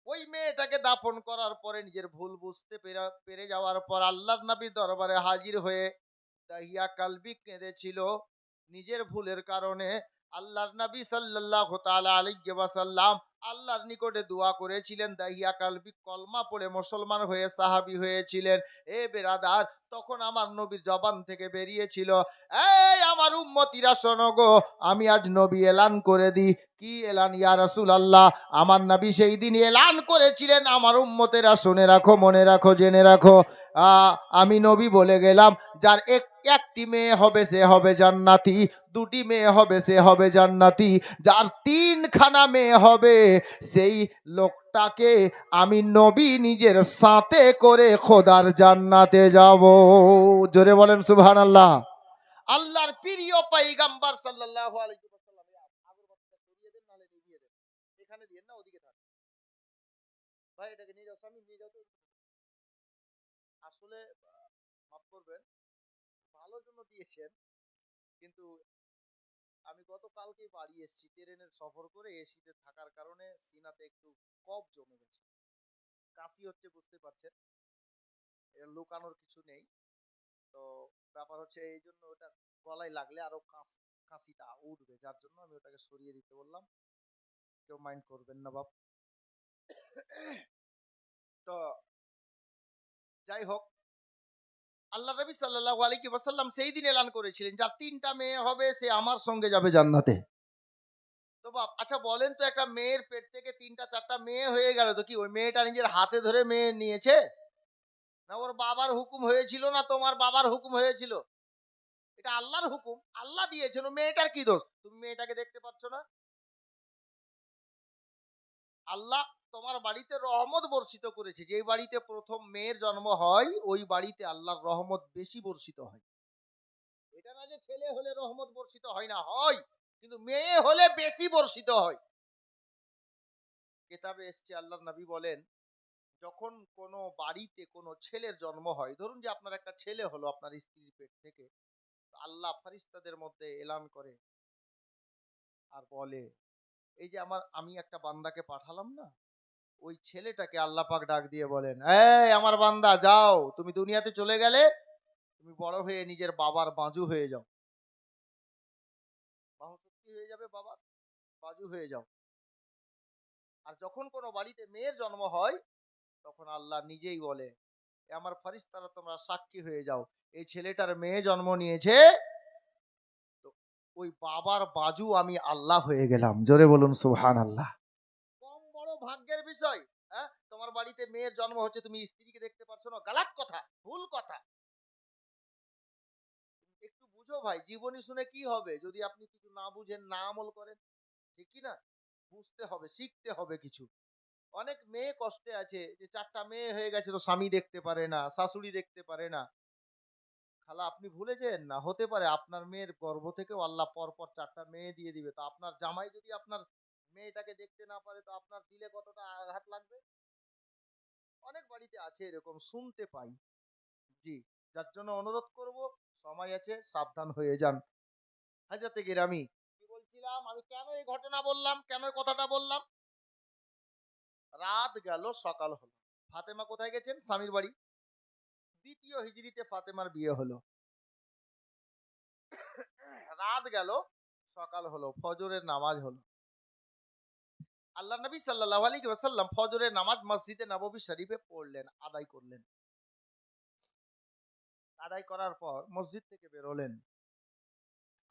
ওই মেয়েটাকে দাফন করার পরে নিজের ভুল বুঝতে পেরে যাওয়ার পর আল্লাহর নবীর দরবারে হাজির হয়ে দাহিয়া কালবি কেঁদেছিল নিজের ভুলের কারণে। আল্লাহর নবী সাল্লাল্লাহু তাআলা আলাইহি ওয়াসাল্লাম আল্লাহর নিকটে দোয়া করেছিলেন, দাহিয়া কালবি কলমা পড়ে মুসলমান হয়ে সাহাবী হয়েছিলেন। এ বেরাদার, তখন আমার নবীর জবান থেকে বেরিয়েছিল, এই আমার উম্মতিরা শোনো গো, আমি আজ নবী এলান করে দিই। কি এলান ইয়া রাসূলুল্লাহ? আমার নবী সেই দিন এলান করেছিলেন, আমার উম্মতেরা শুনে রাখো, মনে রাখো, জেনে রাখো, আমি নবী বলে গেলাম, যার একটি মেয়ে হবে সে হবে জান্নাতি, 2টি মেয়ে হবে সে হবে জান্নাতি, যার 3খানা মেয়ে হবে সেই লোকটাকে আমি নবী নিজের সাথে করে খোদার জান্নাতে যাব। জোরে বলেন সুবহানাল্লাহ। আল্লাহর প্রিয় পয়গম্বর সাল্লাল্লাহু আলাইহি ওয়াসাল্লাম, আগরবাতিটা ধরিয়ে দেন, নালে নিভিয়ে দেন, এখানে দিয়েন না, ওদিকে থাক ভাই, এটাকে নিয়ে যাও, স্বামী নিয়ে যাও তো। আসলে মাফ করবেন, ভালোর জন্য দিয়েছেন, কিন্তু আমি গতকালকে বাড়ি এসেছি, ট্রেনের সফর করে এসিতে থাকার কারণে সিনাতে একটু কফ জমে গেছে, কাশি হচ্ছে, বুঝতে পারছেন, এর লুকানোর কিছু নেই। তো ব্যাপার হচ্ছে এই জন্য ওটা গলায় লাগলে আরো কাশিটা উঠবে, যার জন্য আমি ওটাকে সরিয়ে দিতে বললাম। কেউ মাইন্ড করবেন না বাপ। তো যাই হোক, আল্লাহ নবী সাল্লাল্লাহু আলাইহি ওয়াসাল্লাম সেই দিন এলান করেছিলেন, যার 3টা মেয়ে হবে সে আমার সঙ্গে যাবে জান্নাতে। তো বাপ, আচ্ছা বলেন তো, একটা মেয়ের পেট থেকে 3টা 4টা মেয়ে হয়ে গেল, তো কি ওই মেয়েটা নিজের হাতে ধরে মেয়ে নিয়েছে, না ওর বাবার হুকুম হয়েছিল, না তোমার বাবার হুকুম হয়েছিল? এটা আল্লাহর হুকুম, আল্লাহ দিয়েছেন, ও মেয়েটার কি দোষ? তুমি মেয়েটাকে দেখতে পাচ্ছ না? আল্লাহ তোমার বাড়িতে রহমত বর্ষিত করেছে, যে বাড়িতে প্রথম মেয়ের জন্ম হয় ওই বাড়িতে আল্লাহর রহমত বেশি বর্ষিত হয়। এটা না যে ছেলে হলে রহমত বর্ষিত হয় না, হয়, কিন্তু মেয়ে হলে বেশি বর্ষিত হয়। কিতাবে এসছে, আল্লাহর নবী বলেন, যখন কোনো বাড়িতে কোনো ছেলের জন্ম হয়, ধরুন যে আপনার একটা ছেলে হলো আপনার স্ত্রীর পেট থেকে, আল্লাহ ফারিস্তাদের মধ্যে এলান করে আর বলে, এই যে আমি একটা বান্দাকে পাঠালাম না, ওই ছেলেটাকে আল্লাহ পাক ডাক দিয়ে বলেন, এই আমার বান্দা, যাও, তুমি দুনিয়াতে চলে গেলে, তুমি বড় হয়ে নিজের বাবার বাজু হয়ে যাও। বাহুশক্তি হয়ে যাবে, বাবার বাজু হয়ে যাও। আর যখন কোনো বাড়িতে মেয়ের জন্ম হয়, তখন আল্লাহ নিজেই বলে, এ আমার ফারিস্তারা, তোমরা সাক্ষী হয়ে যাও, এই ছেলেটার মেয়ে জন্ম নিয়েছে, তো ওই বাবার বাজু আমি আল্লাহ হয়ে গেলাম। জোরে বলুন সুবহানাল্লাহ। কম বড় ভাগ্যের বিষয়। হ্যাঁ, তোমার বাড়িতে মেয়ের জন্ম হচ্ছে, তুমি স্ত্রীকে দেখতে পাচ্ছ না, গালাত কথা, ভুল কথা। একটু বুঝো ভাই, জীবনী শুনে কি হবে যদি আপনি কিছু না বুঝেন, না আমল করেন, ঠিক কি না? বুঝতে হবে, শিখতে হবে কিছু। অনেক মেয়ে কষ্টে আছে যে 4টা মেয়ে হয়ে গেছে, তো স্বামী দেখতে পারে না, শাশুড়ি দেখতে পারে না। খালা, আপনি ভুলে যেন না, হতে পারে আপনার মেয়ের গর্ভ থেকেও আল্লাহ পর পর 4টা মেয়ে দিয়ে দিবে, তো আপনার জামাই যদি আপনার মেয়েটাকে দেখতে না পারে, তো আপনার দিলে কতটা আঘাত লাগবে। অনেক বাড়িতে আছে এরকম, শুনতে পাই। জি, যার জন্য অনুরোধ করব, সময় আছে, সাবধান হয়ে যান। হাজরাতে গেরামি, কি বলছিলাম, আমি কেন এই ঘটনা বললাম, কেন এই কথাটা বললাম? রাত গেল, সকাল হলো। ফাতেমা কোথায় গেছেন? স্বামীর বাড়ি। দ্বিতীয় হিজরিতে ফাতেমার বিয়ে হলো। রাত গেল, সকাল হলো, ফজরের নামাজ হলো। আল্লাহ নবী সাল্লাল্লাহু আলাইহি ওয়াসাল্লাম ফজরের নামাজ মসজিদে নববী শরীফে পড়লেন, আদায় করলেন। আদায় করার পর মসজিদ থেকে বেরোলেন।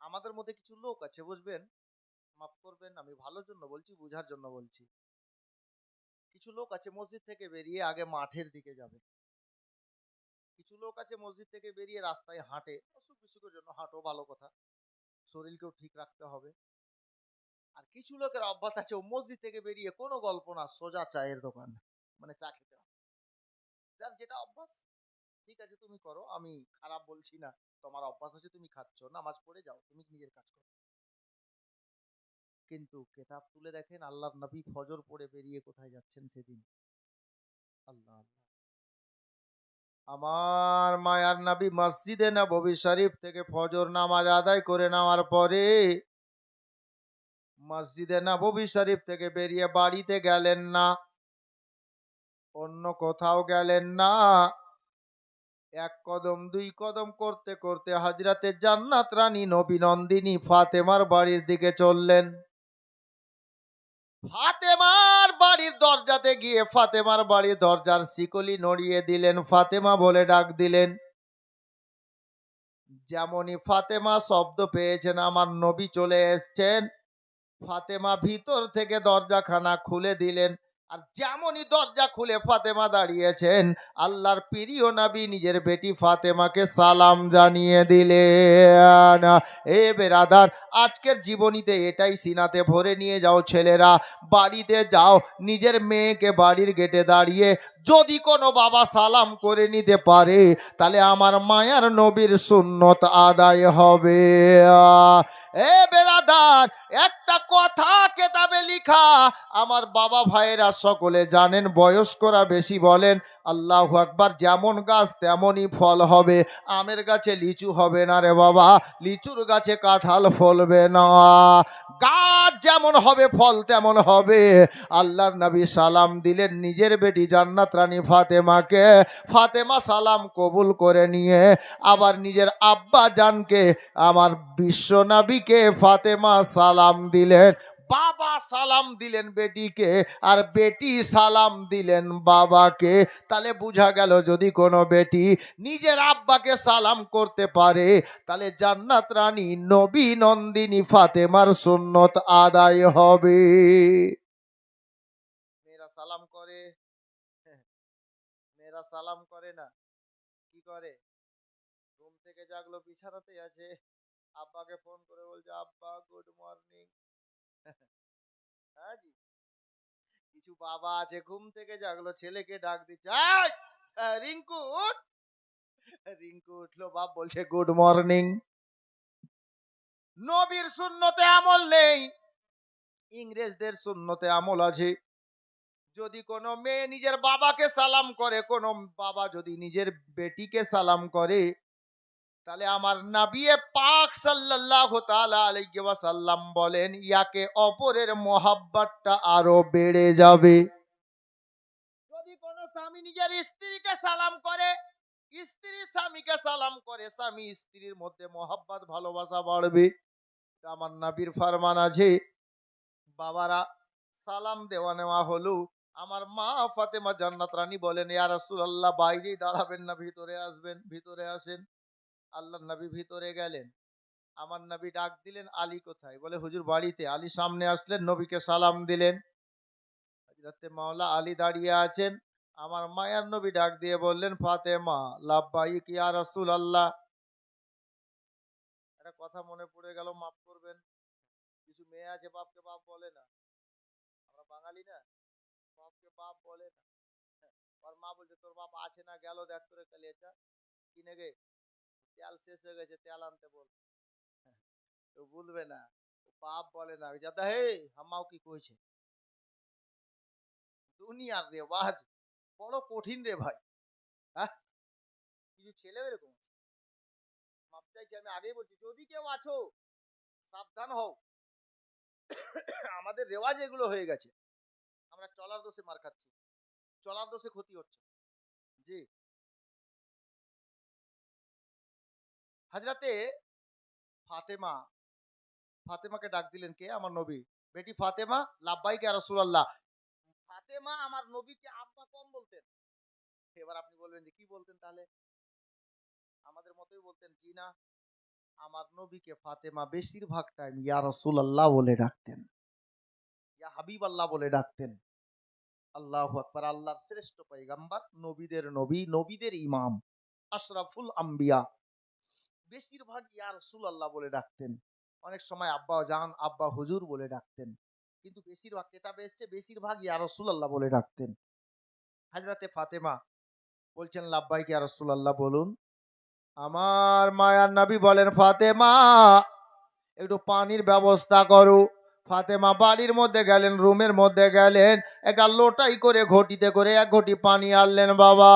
আমাদের মধ্যে কিছু লোক আছে, বুঝবেন, মাফ করবেন, আমি ভালোর জন্য বলছি, বুঝার জন্য বলছি। কিছু লোক আছে মসজিদ থেকে বেরিয়ে আগে মাঠের দিকে যাবে। কিছু লোক আছে মসজিদ থেকে বেরিয়ে রাস্তায় হাঁটে, অসুখ বিসুখের জন্য হাঁটো, ভালো কথা, শরীরকেও ঠিক রাখতে হবে। আর কিছু লোকের অভ্যাস আছে, ও মসজিদ থেকে বেরিয়ে কোনো গল্প না, সোজা চায়ের দোকান, মানে চা খেতে হবে। যার যেটা অভ্যাস, ঠিক আছে, তুমি করো, আমি খারাপ বলছি না। তোমার অভ্যাস আছে, তুমি খাচ্ছ, নামাজ পড়ে যাও, তুমি নিজের কাজ করো। কিন্তু কেতাব তুলে দেখেন, আল্লাহর নবী ফজর পড়ে বেরিয়ে কোথায় যাচ্ছেন সেদিন। আল্লাহ আল্লাহ। আমার মায়ার নবী মসজিদে নববী শরীফ থেকে ফজর নামাজ আদায় করে নেওয়ার পরে মসজিদে নববী শরীফ থেকে বেরিয়ে বাড়িতে গেলেন না, অন্য কোথাও গেলেন না। এক কদম দুই কদম করতে করতে হযরতে জান্নাত রানী নবী নন্দিনী ফাতেমার বাড়ির দিকে চললেন। ফাতেমার বাড়ির দরজাতে গিয়ে ফাতেমার বাড়ির দরজার শিকলি নড়িয়ে দিলেন, ফাতেমা বলে ডাক দিলেন। যেমনই ফাতেমা শব্দ পেয়েছেন, আমার নবী চলে এসছেন, ফাতেমা ভিতর থেকে দরজাখানা খুলে দিলেন। আর যেমনই দরজা খুলে ফাতেমা দাঁড়িয়েছেন, আল্লাহর প্রিয় নবী নিজের বেটি ফাতেমাকে সালাম জানিয়ে দিলেন। এ বেরাদার, আজকের জীবনীতে এটাই সিনাতে ভরে নিয়ে যাও ছেলেরা, বাড়িতে যাও, নিজের মেয়েকে বাড়ির গেটে দাঁড়িয়ে যদি কোনো বাবা সালাম করে নিতে পারে, তাহলে আমার মায়ার নবীর সুন্নত আদায় হবে। এ বেরাদার, একটা কথা কেতাবে লিখা, আমার বাবা ভাইয়েরা সকলে জানেন, বয়স্করা বেশি বলেন, আল্লাহু আকবার, যেমন গাছ তেমনই ফল হবে। আমের গাছে লিচু হবে না রে বাবা, লিচুর গাছে কাঁঠাল ফলবে না। গাছ যেমন হবে, ফল তেমন হবে। আল্লাহর নবী সালাম দিলেন নিজের বেটি জান্নাত রানী ফাতেমাকে। ফাতেমা সালাম কবুল করে নিয়ে আবার নিজের আব্বা জানকে, আমার বিশ্ব নবীকে ফাতেমা সালাম দিলেন। বাবা সালাম দিলেন বেটিকে, আর বেটি সালাম দিলেন বাবাকে। তাহলে বোঝা গেল, যদি কোনো বেটি নিজের আব্বাকে সালাম করতে পারে, তাহলে জান্নাত রানী নবী নন্দিনী ফাতেমার সুন্নত আদায় হবে। মেয়েরা সালাম করে, মেয়েরা সালাম করে না, কি করে? ঘুম থেকে জাগলো, বিছানাতে আছে, আব্বাকে ফোন করে বলছে, আব্বা গুড মর্নিং। হ্যাঁ জি, কিছু বাবা আছে ঘুম থেকে জাগলো, ছেলেকে ডাক দিচ্ছে, এই, রিঙ্কু উঠ। রিঙ্কু উঠলো, বাপ বলছে গুড মর্নিং। নবীর সুন্নতে আমল নেই, ইংরেজদের সুন্নতে আমল আছে। যদি কোনো মেয়ে নিজের বাবাকে সালাম করে, কোনো বাবা যদি নিজের বেটিকে সালাম করে, তাহলে আমার নবী পাক সাল্লাল্লাহু তাআলা আলাইহি ওয়াসাল্লাম বলেন ইয়াকে অপরের মোহাব্বতটা আরো বেড়ে যাবে। যদি কোনো স্বামী নিজের স্ত্রীকে সালাম করে, স্ত্রী স্বামীকে সালাম করে, স্বামী স্ত্রীর মধ্যে মোহাব্বত ভালোবাসা বাড়বে। আমার নবীর ফরমান আছে, বাবারা সালাম দেওয়া নেওয়া হলো। আমার মা ফাতেমা জান্নাত রানী বলেন, ইয়া রাসূলুল্লাহ বাইরেই দাঁড়াবেন না, ভিতরে আসবেন, ভিতরে আসেন। আল্লাহর নবী ভিতরে গেলেন। আমার নবী ডাক দিলেন, আলী কোথায়? বলে হুজুর বাড়িতে। আলী সামনে আসলেন, নবীকে সালাম দিলেন। হযরতে মাওলা আলী দাঁড়িয়ে আছেন। আমার মায়ার নবী ডাক দিয়ে বললেন, ফাতেমা লাব্বাইক ইয়া রাসূলুল্লাহ। একটা কথা মনে পড়ে গেল, মাফ করবেন। কিছু মেয়ে আছে বাপকে বাপ বলে না, আমরা বাঙালি না, বাপকে বাপ বলে না। ওর মা বলছে, তোর বাপ আছে না গেল দেখ তোরে কালিয়াটা কিনে গে, তেল শেষ হয়ে গেছে, তেল আনতে বল। তো বলবে না, বাপ বলে না, যাতে হে হাম্মাও কি কইছে। দুনিয়ার রেওয়াজ বড় কঠিন রে ভাই। হ্যাঁ, কিছু ছেলে এরকম আছে। মাপ চাইছি, আমি আগেই বলছি, যদি কেউ আছো সাবধান হও। আমাদের রেওয়াজ এগুলো হয়ে গেছে, আমরা চলার দোষে মার খাচ্ছি, চলার দোষে ক্ষতি হচ্ছে। জি। হাজরাতে ফাতেমা, ফাতেমাকে ডাক দিলেন কে? আমার নবী। বেটি ফাতেমা লাব্বাইক ইয়া রাসূলুল্লাহ। ফাতেমা আমার নবীকে আব্বা কম বলতেন। এবার আপনি বলবেন যে কি বলতেন তাহলে? আমাদের মতোই বলতেন, জি না, আমার নবীকে ফাতেমা বেশিরভাগ টাইম ইয়া রাসূলুল্লাহ বলে ডাকতেন, ইয়া হাবিবাল্লাহ বলে ডাকতেন। আল্লাহু আকবার। আল্লাহর শ্রেষ্ঠ পয়গম্বর, নবীদের নবী, নবীদের ইমাম, আশরাফুল আম্বিয়া, বেশিরভাগ ইয়া রাসূলুল্লাহ বলে ডাকতেন। অনেক সময় আব্বা জান, আব্বা হুজুর বলে ডাকতেন, কিন্তু বেশিরভাগ কেতাবে এসছে বেশিরভাগ ইয়া রাসূলুল্লাহ বলে ডাকতেন। হযরতে ফাতেমা বলছেন, লাব্বাইক ইয়া রাসূলুল্লাহ, বলুন। আমার মায়ার নবী বলেন, ফাতেমা একটু পানির ব্যবস্থা করো। ফাতেমা বাড়ির মধ্যে গেলেন, রুমের মধ্যে গেলেন, একটা লোটাই করে ঘটিতে করে এক ঘটি পানি আনলেন। বাবা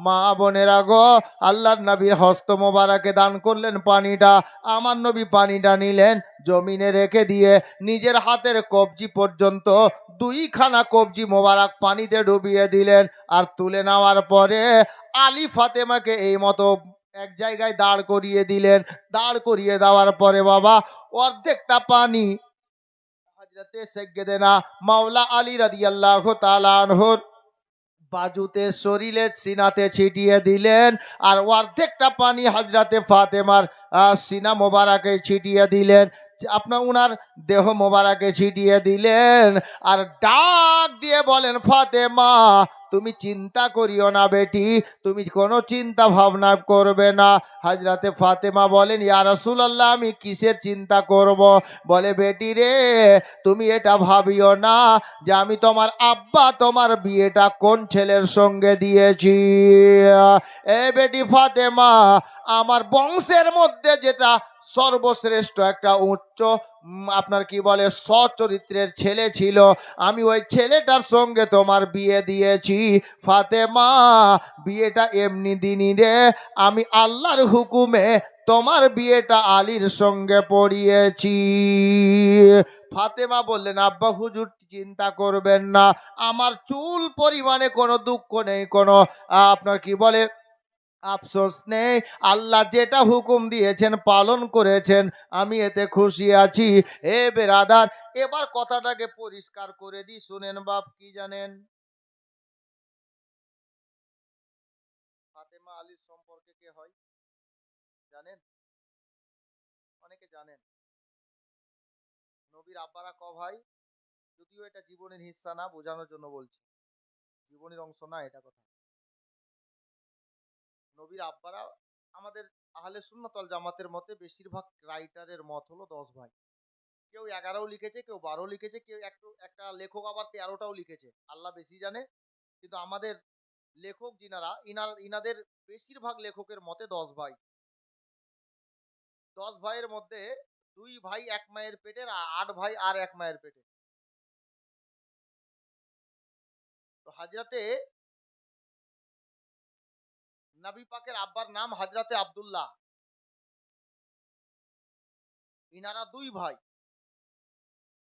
মা বোনেরা গো, আল্লাহর নবীর হস্ত মোবারকে দান করলেন পানিটা। আমার নবী পানিটা নিলেন, জমিনে রেখে দিয়ে নিজের হাতের কবজি পর্যন্ত দুইখানা কবজি মোবারক পানিতে ডুবিয়ে দিলেন। আর তুলে নেওয়ার পরে আলী ফাতেমাকে এই মতো এক জায়গায় দাঁড় করিয়ে দিলেন। দাঁড় করিয়ে দেওয়ার পরে বাবা অর্ধেকটা পানি হযরতে সাইয়্যিদানা মাওলা আলী রাদিয়াল্লাহু তাআলা আনহুর বাজুতে, শরীরে, সিনাতে ছিটিয়ে দিলেন। আর অর্ধেকটা পানি হযরতে ফাতেমার সিনা মোবারকে ছিটিয়ে দিলেন, আপনার উনার দেহ মোবারকে ছিটিয়ে দিলেন। আর ডাক দিয়ে বলেন, ফাতেমা তুমি চিন্তা করিও না বেটি, তুমি কোনো চিন্তা ভাবনা করবে না। হযরতে ফাতেমা বলেন, ইয়া রাসূলুল্লাহ আমি কিসের চিন্তা করব? বলে, বেটি রে তুমি এটা ভাবিও না যে আমি তোমার আব্বা তোমার বিয়েটা কোন ছেলের সঙ্গে দিয়েছি। এ বেটি ফাতেমা, আমার বংশের মধ্যে যেটা সর্বশ্রেষ্ঠ একটা উচ্চ আপনার কি বলে সচরিত্রের ছেলে ছিল, আমি ওই ছেলেটার সঙ্গে তোমার বিয়ে দিয়েছি। ফাতেমা বিয়েটা এমনি দিনই রে, আমি আল্লাহর হুকুমে তোমার বিয়েটা আলীর সঙ্গে পড়িয়েছি। ফাতেমা বললেন, আব্বা হুজুর চিন্তা করবেন না, আমার চুল পরিমাণে কোনো দুঃখ নেই, কোনো আপনার কি বলে আফসোস নেই। আল্লাহ যেটা হুকুম দিয়েছেন পালন করেছেন, আমি এতে খুশি আছি। এ বেরাদার, এবার কথাটাকে পরিষ্কার করে দিই, শুনেন বাপ। কি জানেন? ফাতেমা আলীর সম্পর্কে কে হয় জানেন? অনেকে জানেন। নবীর আব্বারা ক ভাই? যদিও এটা জীবনের হিস্সা না, বোঝানোর জন্য বলছি, জীবনের অংশ না এটা কথা। নবীর আব্বারা আমাদের আহলে সুন্নাত ওয়াল জামাতের মতে বেশিরভাগ রাইটারের মত হলো 10 ভাই। কেউ 11ও লিখেছে, কেউ 12 লিখেছে, কেউ একটা লেখক আবার 13টাও লিখেছে, আল্লাহ বেশি জানে। কিন্তু আমাদের লেখক যিনারা, ইনাদের বেশিরভাগ লেখকের মতে 10 ভাই। 10 ভাইয়ের মধ্যে দুই ভাই এক মায়ের পেটের, আর 8 ভাই আর এক মায়ের পেটে। তো হাজরাতে নবী পাকের আব্বার নাম হাজরাতে আব্দুল্লাহ। ইনারা দুই ভাই,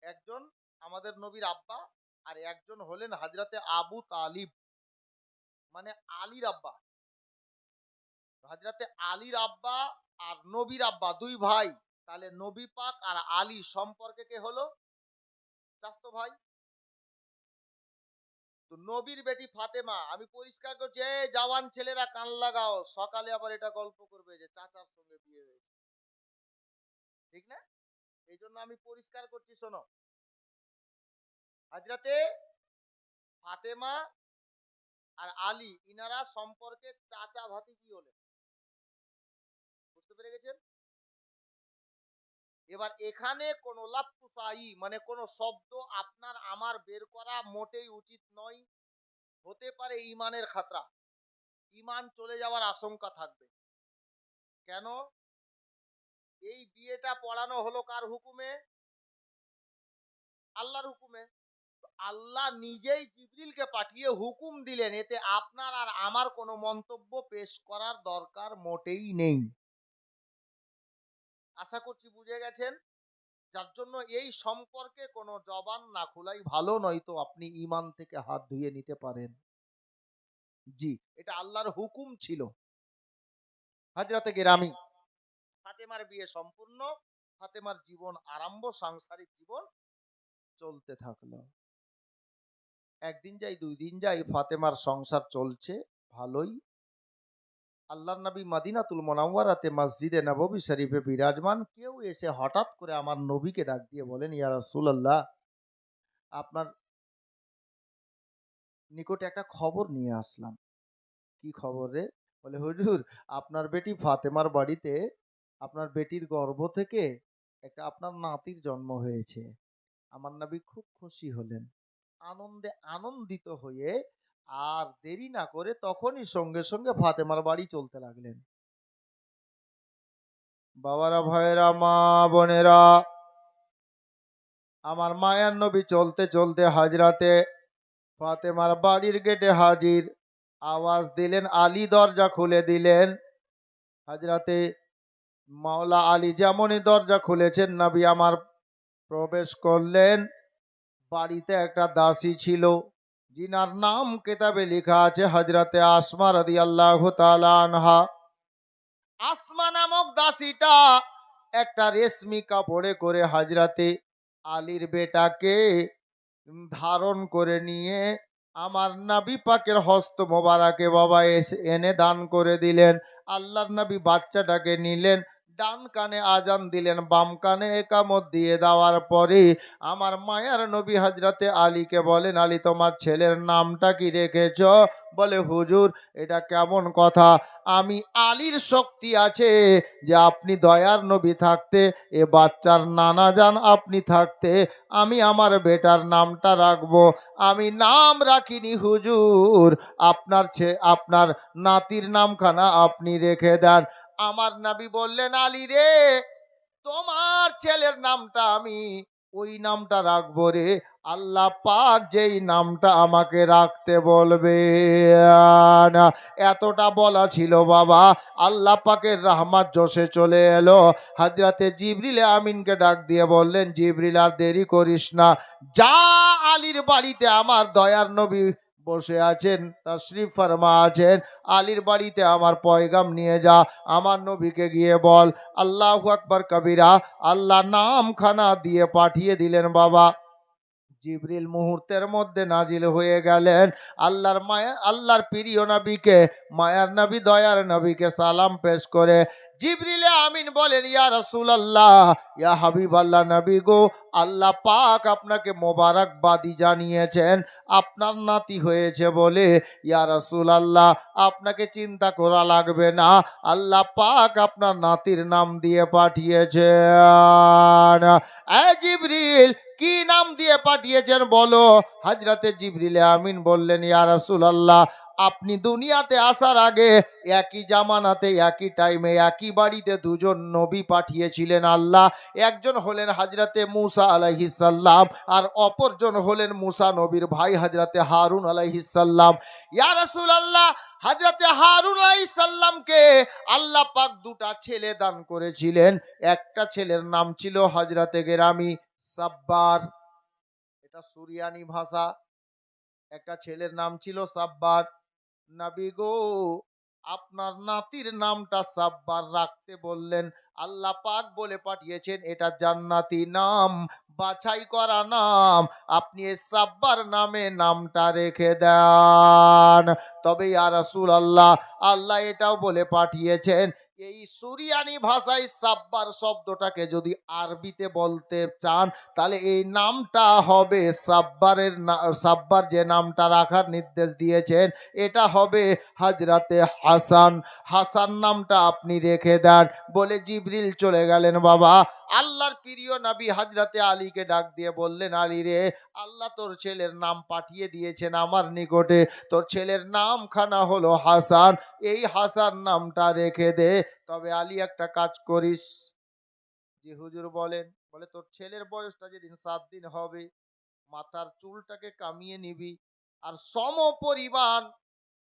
একজন আমাদের নবীর আব্বা আর একজন হলেন হাজরাতে আবু তালিব, মানে আলীর আব্বা। হাজরাতে আলীর আব্বা আর নবীর আব্বা দুই ভাই, তাহলে নবী পাক আর আলী সম্পর্কে কে হলো? চাচতো ভাই। তো নবীর বেটি ফাতেমা, আমি পরিষ্কার করছি, এই জওয়ান ছেলেরা কান লাগাও, সকালে আবার এটা গল্প করবে যে চাচার সঙ্গে বিয়ে হয়েছে, ঠিক না? এই জন্য আমি পরিষ্কার করছি, শোনো। হাজরাতে ফাতেমা আর আলী ইনারা সম্পর্কে চাচা ভাতিজি হলেন, বুঝতে পেরে গেছেন? এবার এখানে কোন লাফুসাই মানে কোন শব্দ আপনার আমার বের করা মোটেই উচিত নয়। হতে পারে ইমানের খাতরা, ইমান চলে যাওয়ার আশঙ্কা থাকবে। কেন? এই বিয়েটা পড়ানো হলো কার হুকুমে? আল্লাহর হুকুমে। আল্লাহ নিজেই জিবরিলকে পাঠিয়ে হুকুম দিলেন, এতে আপনার আর আমার কোনো মন্তব্য পেশ করার দরকার মোটেই নেই। আশা করছি বুঝে গেছেন। যার জন্য এই সম্পর্কে কোনো জবান না খোলাই ভালো, নয়তো আপনি ইমান থেকে হাত ধুয়ে নিতে পারেন। জি, এটা আল্লাহর হুকুম ছিল। হাজরাতে গেরামি, ফাতেমার বিয়ে সম্পূর্ণ, ফাতেমার জীবন আরম্ভ, সাংসারিক জীবন চলতে থাকলো। একদিন যাই দুই দিন যাই, ফাতেমার সংসার চলছে ভালোই। আল্লাহর নবী মদিনাতুল মুনাওয়ারাতে মসজিদে নববী শরীফে বিরাজমান। কেউ এসে হঠাৎ করে আমার নবীকে ডাক দিয়ে বলেন, ইয়া রাসূলুল্লাহ, আপনার নিকটে একটা খবর নিয়ে আসলাম। কি খবর রে? বলে, হুজুর, আপনার বেটি ফাতেমার বাড়িতে আপনার বেটির গর্ভ থেকে একটা আপনার নাতির জন্ম হয়েছে। আমার নবী খুব খুশি হলেন, আনন্দে আনন্দিত হয়ে আর দেরি না করে তখনই সঙ্গে সঙ্গে ফাতেমার বাড়ি চলতে লাগলেন। বাবারা, ভাইয়েরা, মা বোনেরা, আমার মায়ার নবী চলতে চলতে হাজরাতে ফাতেমার বাড়ির গেটে হাজির। আওয়াজ দিলেন, আলী দরজা খুলে দিলেন। হাজরাতে মাওলা আলী যেমনই দরজা খুলেছেন, নবী আমার প্রবেশ করলেন। বাড়িতে একটা দাসী ছিল, যিনার নাম কিতাবে লেখা আছে হযরতে আসমা রাদিয়াল্লাহু তাআলা আনহা। আসমা নামক দাসীটা একটা রেশমি কাপড়ে করে হযরতে আলীর বেটাকে ধারণ করে নিয়ে আমার নবী পাকের হস্ত মোবারকে বাবা এনে দান করে দিলেন। আল্লাহর নবী বাচ্চাটাকে নিলেন, ডান কানে আজান দিলেন, বাম কানে একামত দিয়ে দেওয়ার পরে আমার মায়ার নবী হযরতে আলীকে বলেন, আলী, তোমার ছেলের নামটা কি রেখেছ? বলে, হুজুর, এটা কেমন কথা? আমি আলীর শক্তি আছে যে আপনি দয়ার নবী থাকতে, এ বাচ্চার নানা যান আপনি থাকতে, আমি আমার বেটার নামটা রাখবো। আমি নাম রাখিনি হুজুর, আপনার নাতির নামখানা আপনি রেখে দেন। আমার নবী বললেন, আলী রে, তোমার ছেলের নামটা আমি ওই নামটা রাখবো রে, আল্লাহ পাক যেই নামটা আমাকে রাখতে বলবে। না, এতটা বলা ছিল বাবা। আল্লাহ পাকের রহমত জোশে চলে এলো। হযরতে জিবরিল আমিনকে ডাক দিয়ে বললেন, জিবরিল, আর দেরি করিস না, যা আলীর বাড়িতে আমার দয়ার নবী বসে আছেন, তাশরিফ ফরমা আছেন, আলীর বাড়িতে আমার পয়গাম নিয়ে যা। আমার নবীকে গিয়ে বল, আল্লাহু আকবার কবিরা। আল্লাহ নামখানা দিয়ে পাঠিয়ে দিলেন বাবা। জিবরিল মুহূর্তের মধ্যে নাজিল হয়ে গেলেন। আল্লাহর প্রিয় নবীকে, মায়ার নবী, দয়ার নবীকে সালাম পেশ করে জিবরিল আমিন বলেন, ইয়া রাসূলুল্লাহ, ইয়া হাবিবাল্লাহ, নবী গো, আল্লাহ পাক আপনাকে মোবারকবাদি জানিয়েছেন, আপনার নাতি হয়েছে বলে। ইয়া রাসূলুল্লাহ, আপনাকে চিন্তা করা লাগবে না, আল্লাহ পাক আপনার নাতির নাম দিয়ে পাঠিয়েছেন। জিবরিল, কি নাম দিয়ে পাঠিয়েছেন বলো? হযরতে জিবরিল আমিন বললেন, ইয়া রাসূলুল্লাহ, আপনি দুনিয়াতে আসার আগে একই জামানাতে একই টাইমে একই বাড়িতে দুজন নবী পাঠিয়েছিলেন আল্লাহ। একজন হলেন হযরতে মূসা আলাইহিস সালাম, আর অপরজন হলেন মূসা নবীর ভাই হযরতে হারুন আলাইহিস সালাম। ইয়া রাসূলুল্লাহ, হযরতে হারুন আলাইহিস সালামকে আল্লাহ পাক দুটা ছেলে দান করেছিলেন। একটা ছেলের নাম ছিল হযরতে গেরামি সাব্বার, এটা সুরিয়ানি ভাষা। একটা ছেলের নাম ছিল সাব্বার। নবী গো, আপনার নাতির নামটা সাব্বার রাখতে বললেন। আল্লাহ পাক বলে পাঠিয়েছেন এটা জান্নাতি নাম, বাছাই করা নাম, আপনি এই সাব্বার নামে নামটা রেখে দেন। তবে ইয়া রাসূলুল্লাহ, আল্লাহ এটাও বলে পাঠিয়েছেন এই সুরিয়ানি ভাষায় সাব্বার শব্দটাকে যদি আরবিতে বলতে চান তাহলে এই নামটা হবে সাব্বারের সাব্বার যে নামটা রাখার নির্দেশ দিয়েছেন এটা হবে হযরতে হাসান। হাসান নামটা আপনি রেখে দেন। বলে জিবরিল চলে গেলেন বাবা। আল্লাহর প্রিয় নবী হযরতে আলীকে ডাক দিয়ে বললেন, আলী রে, আল্লাহ তোর ছেলের নাম পাঠিয়ে দিয়েছেন আমার নিকটে, তোর ছেলের নামখানা হলো হাসান, এই হাসান নামটা রেখে দে। তবে আলী একটা কাজ করিস। জি হুজুর বলেন। বলে তোর ছেলের বয়সটা যেদিন 7 দিন হবে মাথার চুলটাকে কামিয়ে নিবি, আর সম পরিমাণ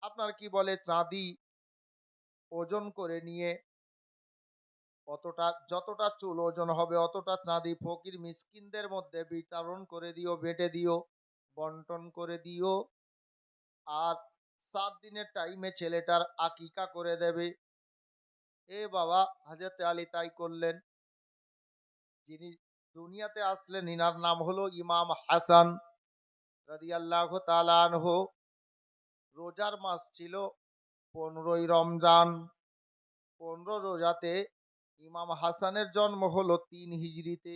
আপনার কি বলে চাঁদি ওজন করে নিয়ে, অতটা যতটা চুল ওজন হবে অতটা চাঁদি ফকির মিসকিনদের মধ্যে বিতরণ করে দিও, বেটে দিও, বন্টন করে দিও। আর 7 দিনের টাইমে ছেলেটার আকিকা করে দেবে। এ বাবা, হযরত আলী তাই করলেন। যিনি দুনিয়াতে আসলেন ইনার নাম হলো ইমাম হাসান রাদিয়াল্লাহু তাআলা আনহু। রোজার মাস ছিল 15ই রমজান। 15 রোজাতে ইমাম হাসানের জন্ম হলো 3 হিজরিতে।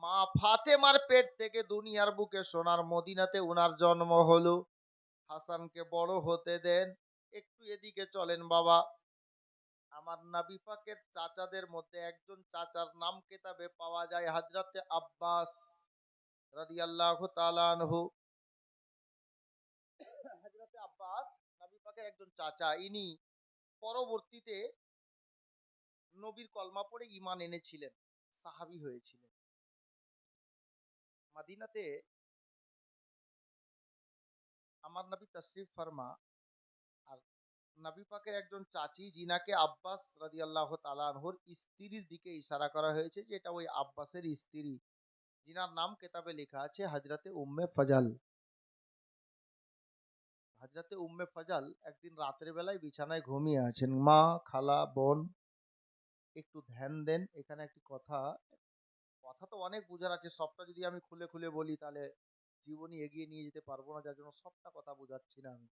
মা ফাতেমার পেট থেকে দুনিয়ার বুকে সোনার মদিনাতে উনার জন্ম হলো। হাসানকে বড় হতে দেন। একটু এদিকে চলেন বাবা। আমার নবী পাকের চাচাদের মধ্যে একজন চাচার নাম কিতাবে পাওয়া যায় হযরতে আব্বাস রাদিয়াল্লাহু তাআলা আনহু। হযরতে আব্বাস নবী পাকের একজন চাচা। ইনি পরবর্তীতে নবীর কলমা পড়ে ঈমান এনেছিলেন, সাহাবী হয়েছিলেন। মদিনাতে আমার নবী তাশরিফ ফরমা, আর নবী পাকের একজন চাচি জিনাকে আব্বাস রাদিয়াল্লাহু তাআলা আনহুর স্ত্রীর দিকে ইশারা করা হয়েছে যে এটা ওই আব্বাসের স্ত্রী, জিনার নাম কিতাবে লেখা আছে হযরতে উম্মে ফজল। হযরতে উম্মে ফজল একদিন রাতের বেলায় বিছানায় ঘুমিয়ে আছেন। মা, খালা, বোন একটু ধ্যান দেন। এখানে একটি কথা, কথা তো অনেক বুঝার আছে, সবটা যদি আমি খুলে খুলে বলি তাহলে জীবনী এগিয়ে নিয়ে যেতে পারবো না, যার জন্য সবটা কথা বোঝাচ্ছি না আমি।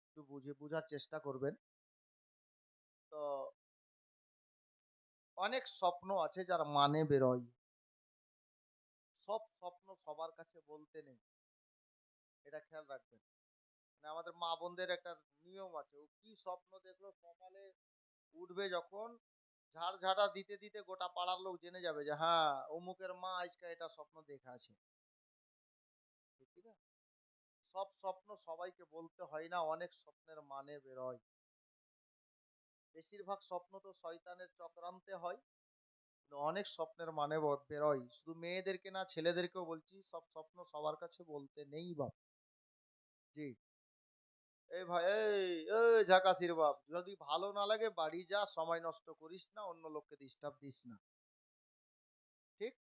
একটু বুঝার চেষ্টা করবেন। তো অনেক স্বপ্ন আছে যার মানে বেরোয়, সব স্বপ্ন সবার কাছে বলতে নেই, এটা খেয়াল রাখবেন। মানে আমাদের মা বোনদের একটা নিয়ম আছে, ও কি স্বপ্ন দেখলো সকালে উঠবে যখন, ঝাড় দিতে দিতে গোটা পাড়ার লোক জেনে যাবে যে হ্যাঁ অমুকের মা আজকে এটা স্বপ্ন দেখে আছে। ঠিক কি না? সব স্বপ্ন সবাইকে বলতে হয় না, অনেক স্বপ্নের মানে বেরোয়। বেশিরভাগ স্বপ্ন তো শয়তানের চক্রান্তে হয়, কিন্তু অনেক স্বপ্নের মানে বেরোয়। শুধু মেয়েদেরকে না, ছেলেদেরকেও বলছি, সব স্বপ্ন সবার কাছে বলতে নেই বাপ। জি। এই ভাই, এই ঝাকাসির বাপ, যদি ভালো না লাগে বাড়ি যা, সময় নষ্ট করিস না, অন্য লোককে ডিস্টার্ব দিস না। ঠিক?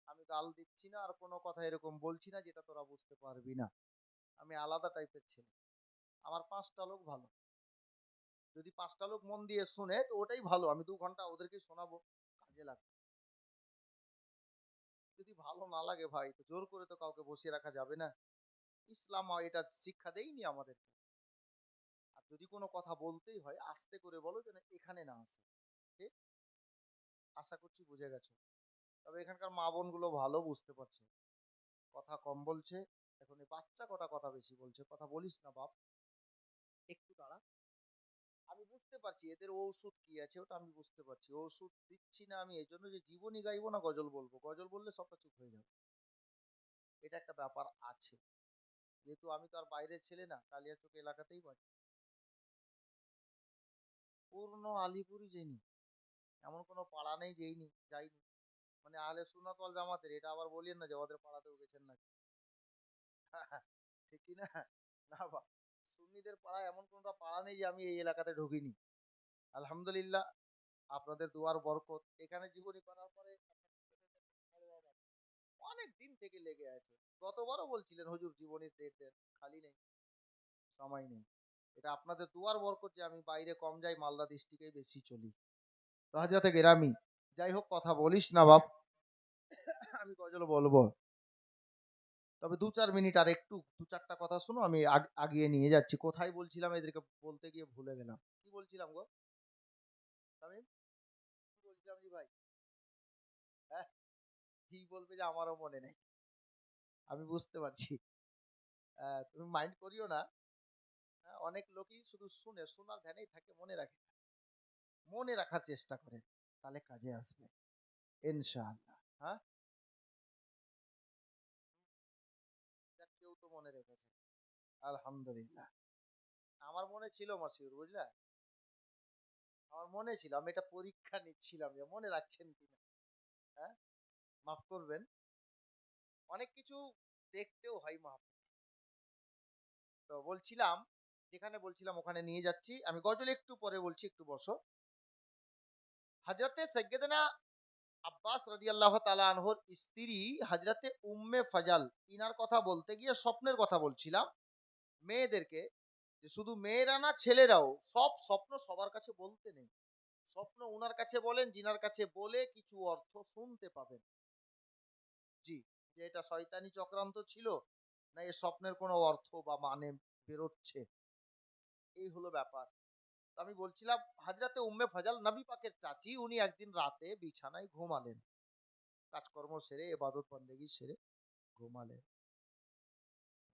আমি গাল দিচ্ছি না আর কোনো কথা এরকম বলছি না যেটা তোরা বুঝতে পারবি না। আমি আলাদা টাইপের ছেলে। আমার 5টা লোক ভালো। যদি 5টা লোক মন দিয়ে শুনে তো ওটাই ভালো। আমি 2 ঘন্টা ওদেরকে শোনাবো, কাজে লাগবে। যদি ভালো না লাগে ভাই, তো জোর করে তো কাউকে বসিয়ে রাখা যাবে না। ইসলাম এটা শিক্ষা দেয়নি আমাদেরকে। আর যদি কোনো কথা বলতেই হয় আস্তে করে বলো, যেন এখানে না আসে। ঠিক? আশা করছি বুঝে গেছো। তবে এখানকার মা বোনগুলো ভালো বুঝতে পারছে। কথা কম বলছে। এখন এই বাচ্চা কটা কথা বেশি বলছে। কথা বলিস না বাপ, একটু দাঁড়া। আমি বুঝতে পারছি এদের ঔষধ কি আছে, ওটা আমি বুঝতে পারছি। ওষুধ দিচ্ছি না আমি এই জন্য যে জীবনী গাইবো না গজল বলবো। গজল বললে সবটা চুপ হয়ে যাবে। এটা একটা ব্যাপার আছে। যেহেতু আমি তো আর বাইরের ছেলে না, কালিয়াচক এলাকাতেই বাড়ি। পূর্ণ আলিপুরই জেনি, এমন কোনো পাড়া নেই যেইনি যাইনি। মানে আহলে সুন্নাত ওয়াল জামাতের, এটা আবার বলিয়েন না যে ওদের পাড়াতেও গেছেন নাকি। ঠিক কি না? না বা, সুন্নিদের পাড়া এমন কোনটা পাড়া নেই যে আমি এই এলাকাতে ঢুকিনি। আলহামদুলিল্লাহ, আপনাদের দুয়ার বরকত এখানে জীবনী করার পরে অনেক দিন থেকে লেগে আছে। গতবারও বলছিলেন হুজুর জীবনীর ডেট দেন, খালি নেই, সময় নেই। এটা আপনাদের দুয়ার বরকত যে আমি বাইরে কম যাই, মালদা ডিস্ট্রিক্টে বেশি চলি। তো হাজরাতে গেরামি, যাই হোক কথা বলিস না বাপ, আমি গজল বলবো। তবে 2-4 মিনিট আর একটু 2-4টা কথা শুনো, আমি আগিয়ে নিয়ে যাচ্ছি। কোথায় বলছিলাম, এদেরকে বলতে গিয়ে ভুলে গেলাম। কি বলছিলাম গো তামিম? কি বলছিলাম জি ভাই? হ্যাঁ, কি বলবে যে আমারও মনে নেই, আমি বুঝতে পারছি। তুমি মাইন্ড করিও না। অনেক লোকই শুধু শুনে, শোনার ধ্যানেই থাকে, মনে রাখে না। মনে রাখার চেষ্টা করে, তাহলে কাজে আসবে ইনশাআল্লাহ। হ্যাঁ, যাক, কেউ তো মনে রেখেছে, আলহামদুলিল্লাহ। আমার মনে ছিল মাসিউর, বুঝলা, আমার মনে ছিল, আমি এটা পরীক্ষা নিচ্ছিলাম যে মনে রাখছেন কিনা। হ্যাঁ, মাফ করবেন, অনেক কিছু দেখতেও হয় মাফ। তো বলছিলাম, যেখানে বলছিলাম ওখানে নিয়ে যাচ্ছি। আমি গজল একটু পরে বলছি, একটু বসো। হযরতে সাইয়্যিদানা আব্বাস রাদিয়াল্লাহু তাআলা আনহুর স্ত্রী হযরতে উম্মে ফজল, ইনার কথা বলতে গিয়ে স্বপ্নের কথা বলছিলাম মেয়েদেরকে, যে শুধু মেয়েরা না, ছেলেরাও সব স্বপ্ন সবার কাছে বলতে নেই। স্বপ্ন উনার কাছে বলেন, জিনার কাছে বলে কিছু অর্থ শুনতে পাবেন। জি, যে এটা শয়তানি চক্রান্ত ছিল, না এ স্বপ্নের কোনো অর্থ বা মানে বেরোচ্ছে, এই হলো ব্যাপার। তো আমি বলছিলাম, হাজরাতে উম্মে ফজল নবী পাকের চাচি, উনি একদিন রাতে বিছানায় ঘুমালেন, কাজকর্ম সেরে, ইবাদত বন্দেগী সেরে ঘুমালেন।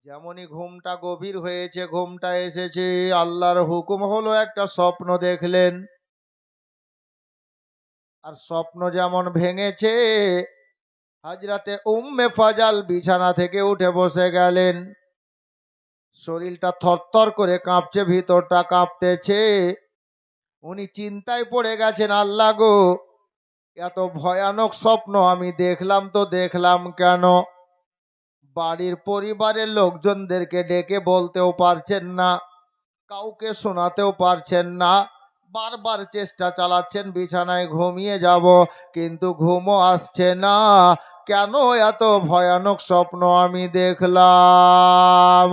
যেমনই ঘুমটা গভীর হয়েছে, ঘুমটা এসেছে, আল্লাহর হুকুম হলো একটা স্বপ্ন দেখলেন। আর স্বপ্ন যেমন ভেঙেছে, হাজরাতে উম্মে ফজল বিছানা থেকে উঠে বসে গেলেন। শরীরটা থরথর করে কাঁপছে, ভিতরটা কাঁপতেছে। উনি চিন্তায় পড়ে গেছেন, আল্লাহ গো, এত ভয়ানক স্বপ্ন আমি দেখলাম তো দেখলাম কেন? বাড়ির পরিবারের লোকজনদেরকে ডেকে বলতেও পারছেন না, কাউকে শোনাতেও পারছেন না। বারবার চেষ্টা চালাচ্ছেন বিছানায় ঘুমিয়ে যাব, কিন্তু ঘুমও আসছে না। কেন এত ভয়ানক স্বপ্ন আমি দেখলাম?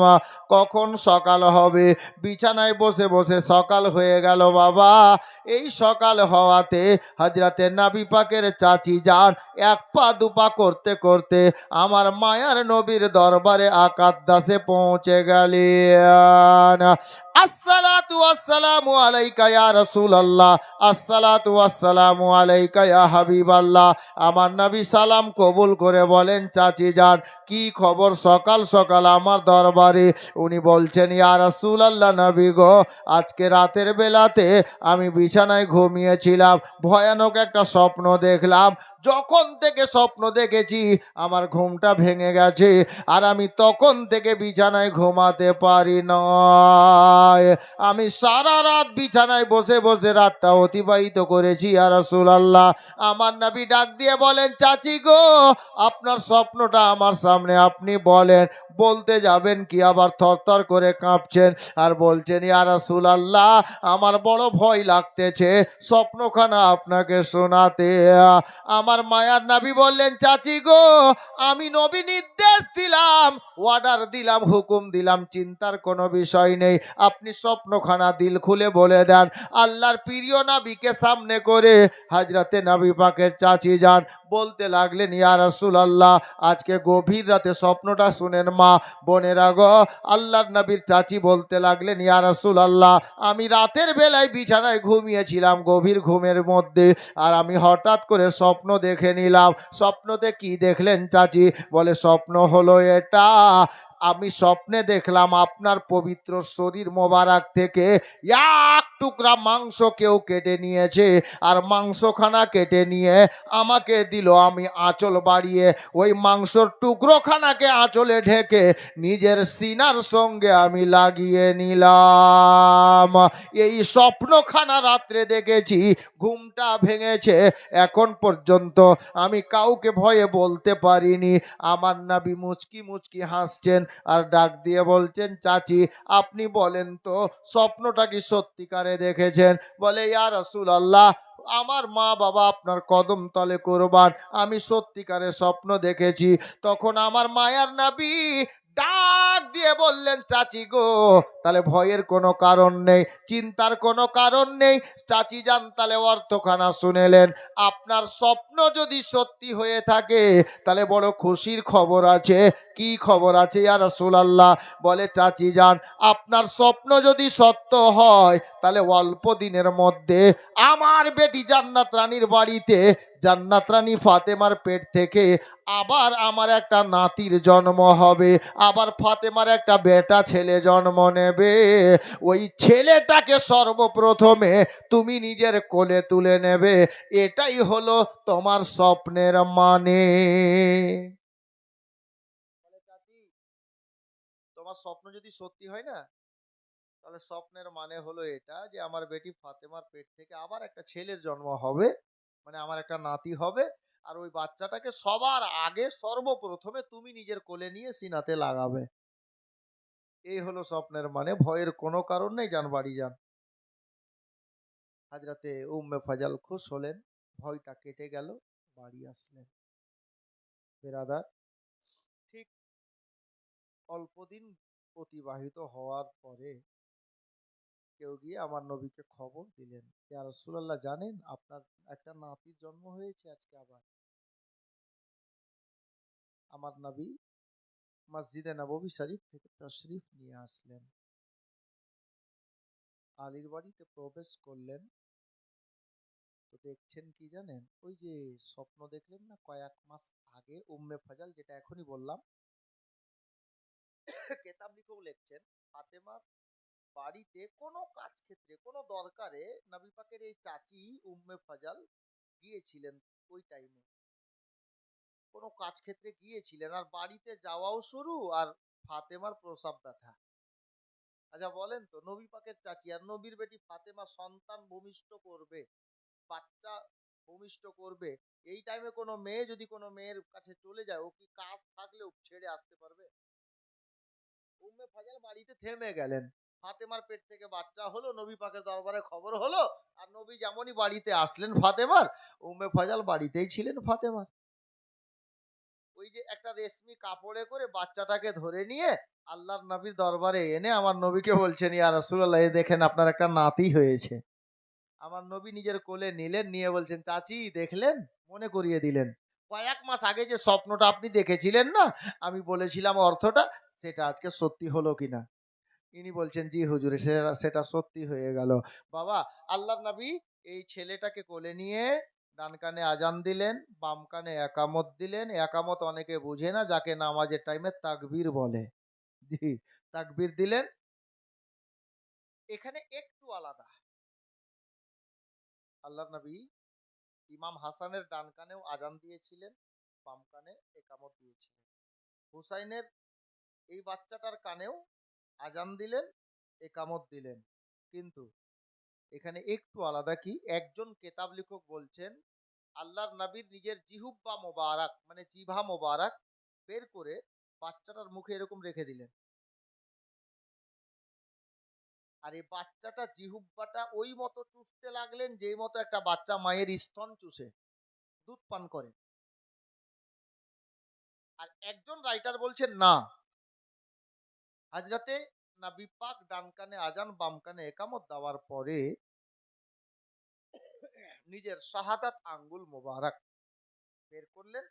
কখন সকাল হবে? বিছানায় বসে বসে সকাল হয়ে গেল বাবা। এই সকাল হওয়াতে হযরতে নবী পাকের চাচি যান এক পা দুপা করতে করতে আমার মায়ার নবীর দরবারে আকাদ্দাসে পৌঁছে গেলেন। আসসালাতু ওয়াসসালামু আলাইকা ইয়া রাসূলুল্লাহ, আসসালাতু ওয়াসসালামু আলাইকা ইয়া হাবিবাল্লাহ। আমার নবী সালাম কবুল করে বলেন, চাচি যান, কি খবর সকাল সকাল আমার দরবারে? উনি বলছেন, ইয়া রাসূলুল্লাহ, নবী গো, আজকে রাতের বেলাতে আমি বিছানায় ঘুমিয়েছিলাম, ভয়ানক একটা স্বপ্ন দেখলাম। যখন থেকে স্বপ্ন দেখেছি আমার ঘুমটা ভেঙে গেছে, আর আমি তখন থেকে বিছানায় ঘুমাতে পারি না। আমি সারা রাত বিছানায় বসে বসে রাতটা অতিবাহিত করেছি ইয়া রাসূলুল্লাহ। আমার নবী ডাক দিয়ে বলেন, চাচি গো, আপনার স্বপ্নটা আমার সামনে আপনি বলেন। বলতে যাবেন কি আবার থরথর করে কাঁপছেন আর বলছেন, ইয়া রাসূলুল্লাহ, আমার বড় ভয় লাগতেছে, স্বপ্নখানা আপনাকে শোনাতে। আমার মায়ার নবী বললেন, চাচি গো, আমি নবী নির্দেশ দিলাম, অর্ডার দিলাম, হুকুম দিলাম, চিন্তার কোনো বিষয় নেই, আপনি স্বপ্নখানা দিল খুলে বলে দেন। আল্লাহর প্রিয় নবীকে সামনে করে হযরতে নবী পাকের চাচি যান বলতে লাগলেন, ইয়া রাসূলুল্লাহ, আজকে গভীর রাতে স্বপ্নটা শুনেন মা বোনেরা গো। আল্লাহর নবীর চাচি বলতে লাগলেন, ইয়া রাসূলুল্লাহ, আমি রাতের বেলায় বিছানায় ঘুমিয়েছিলাম গভীর ঘুমের মধ্যে, আর আমি হঠাৎ করে স্বপ্ন দেখে নিলাম। স্বপ্নতে কি দেখলেন চাচি? বলে, স্বপ্ন হলো এটা, আমি স্বপ্নে দেখলাম আপনার পবিত্র শরীর মোবারক থেকে এক টুকরা মাংস কেউ কেটে নিয়েছে, আর মাংসখানা কেটে নিয়ে আমাকে দিল। আমি আঁচল বাড়িয়ে ওই মাংসর টুকরোখানাকে আঁচলে ঢেকে নিজের সিনার সঙ্গে আমি লাগিয়ে নিলাম। এই স্বপ্নখানা রাত্রে দেখেছি, ঘুমটা ভেঙেছে। এখন পর্যন্ত আমি কাউকে ভয়ে বলতে পারিনি। আমার নবী মুচকি মুচকি হাসছেন আর ডাক দিয়ে বলছেন, চাচি আপনি বলেন তো স্বপ্নটা কি সত্যিকারে দেখেছেন? বলে, ইয়া রাসূলুল্লাহ, আমার মা বাবা আপনার কদম তলে কুরবান, আমি সত্যিকারে স্বপ্ন দেখেছি। তখন আমার মায়ার নবী ডাক দিয়ে বললেন, চাচি গো, তাহলে ভয়ের কোনো কারণ নেই, চিন্তার কোনো কারণ নেই। চাচি যান, তাহলে অর্থখানা শুনেলেন। আপনার স্বপ্ন যদি সত্যি হয়ে থাকে তাহলে বড় খুশির খবর আছে। কি খবর আছে ইয়া রাসূলুল্লাহ? বলে, চাচি যান, আপনার স্বপ্ন যদি সত্য হয় তাহলে অল্প দিনের মধ্যে আমার বেটি জান্নাত রানীর বাড়িতে জান্নাত রানী ফাতেমার পেট থেকে আবার আমার একটা নাতির জন্ম হবে, আবার ফাতেমার একটা বেটা ছেলে জন্ম নেবে। ওই ছেলেটাকে সর্বপ্রথমে তুমি নিজের কোলে তুলে নেবে। এটাই হলো তোমার স্বপ্নের মানে। তোমার স্বপ্ন যদি সত্যি হয় না, তাহলে স্বপ্নের মানে হলো এটা যে আমার বেটি ফাতেমার পেট থেকে আবার একটা ছেলের জন্ম হবে, মানে আমার একটা নাতি হবে। আর ওই বাচ্চাটাকে সবার আগে সর্বপ্রথমে তুমি নিজের কোলে নিয়ে সিনাতে লাগাবে। এই হলো স্বপ্নের মানে। ভয়ের কোনো কারণ নেই, যান বাড়ি যান। হাজরাতে উম্মে ফাজাল খুশ হলেন, ভয়টা কেটে গেল, বাড়ি আসলেন। বেরাদার, ঠিক অল্পদিন অতিবাহিত হওয়ার পরে কেউ গিয়ে আমার নবীকে খবর দিলেন, ইয়া রাসূলুল্লাহ, জানেন আপনার একটা নাতির জন্ম হয়েছে আজকে আবার। আমার নবী মসজিদে নববী শরীফ থেকে তশরিফ নিয়ে আসলেন, আলীর বাড়িতে প্রবেশ করলেন। তো দেখছেন কি জানেন? ওই যে স্বপ্ন দেখলেন না কয়েক মাস আগে উম্মে ফাজাল, যেটা এখনই বললাম, কেতাব লিখেও লিখছেন, ফাতেমার বাড়িতে কোনো কাজ ক্ষেত্রে কোনো দরকারে নবী পাকের এই চাচি উম্মে ফাজাল গিয়েছিলেন। ওই টাইমে কোনো কাজ ক্ষেত্রে গিয়েছিলেন, আর বাড়িতে যাওয়াও শুরু, আর ফাতেমার প্রসব ব্যথা। আচ্ছা বলেন তো, নবী পাকের চাচি আর নবীর বেটি ফাতেমা সন্তান ভূমিষ্ঠ করবে, বাচ্চা ভূমিষ্ঠ করবে, এই টাইমে কোনো মেয়ে যদি কোনো মেয়ের কাছে চলে যায়, ও কি কাজ থাকলেও ছেড়ে আসতে পারবে? উম্মে ফাজাল বাড়িতে থেমে গেলেন। ফাতেমার পেট থেকে বাচ্চা হলো, নবী পাকের দরবারে খবর হলো, আর নবী যেমনই বাড়িতে আসলেন ফাতেমার, উম্মে ফাজাল বাড়িতেই ছিলেন ফাতেমার। ওই যে একটা রেশমি কাপড়ে করে বাচ্চাটাকে ধরে নিয়ে আল্লাহর নবীর দরবারে এনে আমার নবীকে বলছেন, ইয়া রাসূলুল্লাহ, এই দেখেন আপনার একটা নাতি হয়েছে। আমার নবী নিজের কোলে নিলেন, নিয়ে বলছেন, চাচি দেখলেন? মনে করিয়ে দিলেন কয়েক মাস আগে যে স্বপ্নটা আপনি দেখেছিলেন না, আমি বলেছিলাম অর্থটা, সেটা আজকে সত্যি হলো কিনা। ইনি বলছেন, জি হুজুর, সেটা সত্যি হয়ে গেল। বাবা, আল্লাহর নবী এই ছেলেটাকে কোলে নিয়ে ডান কানে আজান দিলেন, বাম কানে একামত দিলেন। একামত অনেকে বুঝে না, যাকে নামাজের টাইমে তাকবীর বলে। জি, তাকবীর দিলেন। এখানে একটু আলাদা, আল্লাহর নবী ইমাম হাসানের ডান কানেও আজান দিয়েছিলেন, বাম কানে একামত দিয়েছিলেন। হুসাইনের এই বাচ্চাটার কানেও আজান দিলেন, একামত দিলেন। কিন্তু এখানে একটু আলাদা। কি, একজন কেতাব লেখক বলছেন, আল্লাহর নবীর নিজের জিহুব্বা মোবারক, মানে জিভা মোবারক বের করে বাচ্চাটার মুখে এরকম রেখে দিলেন। আর এই বাচ্চাটা জিহুব্বাটা ওই মতো চুষতে লাগলেন, যেই মতো একটা বাচ্চা মায়ের স্তন চুষে দুধ পান করে। আর একজন রাইটার বলছেন, না, হাজরাতে নবী পাক ডান কানে আজান বাম কানে একামত দেওয়ার পরে নিজের শাহাদাত আঙ্গুল মোবারক বের করলেন,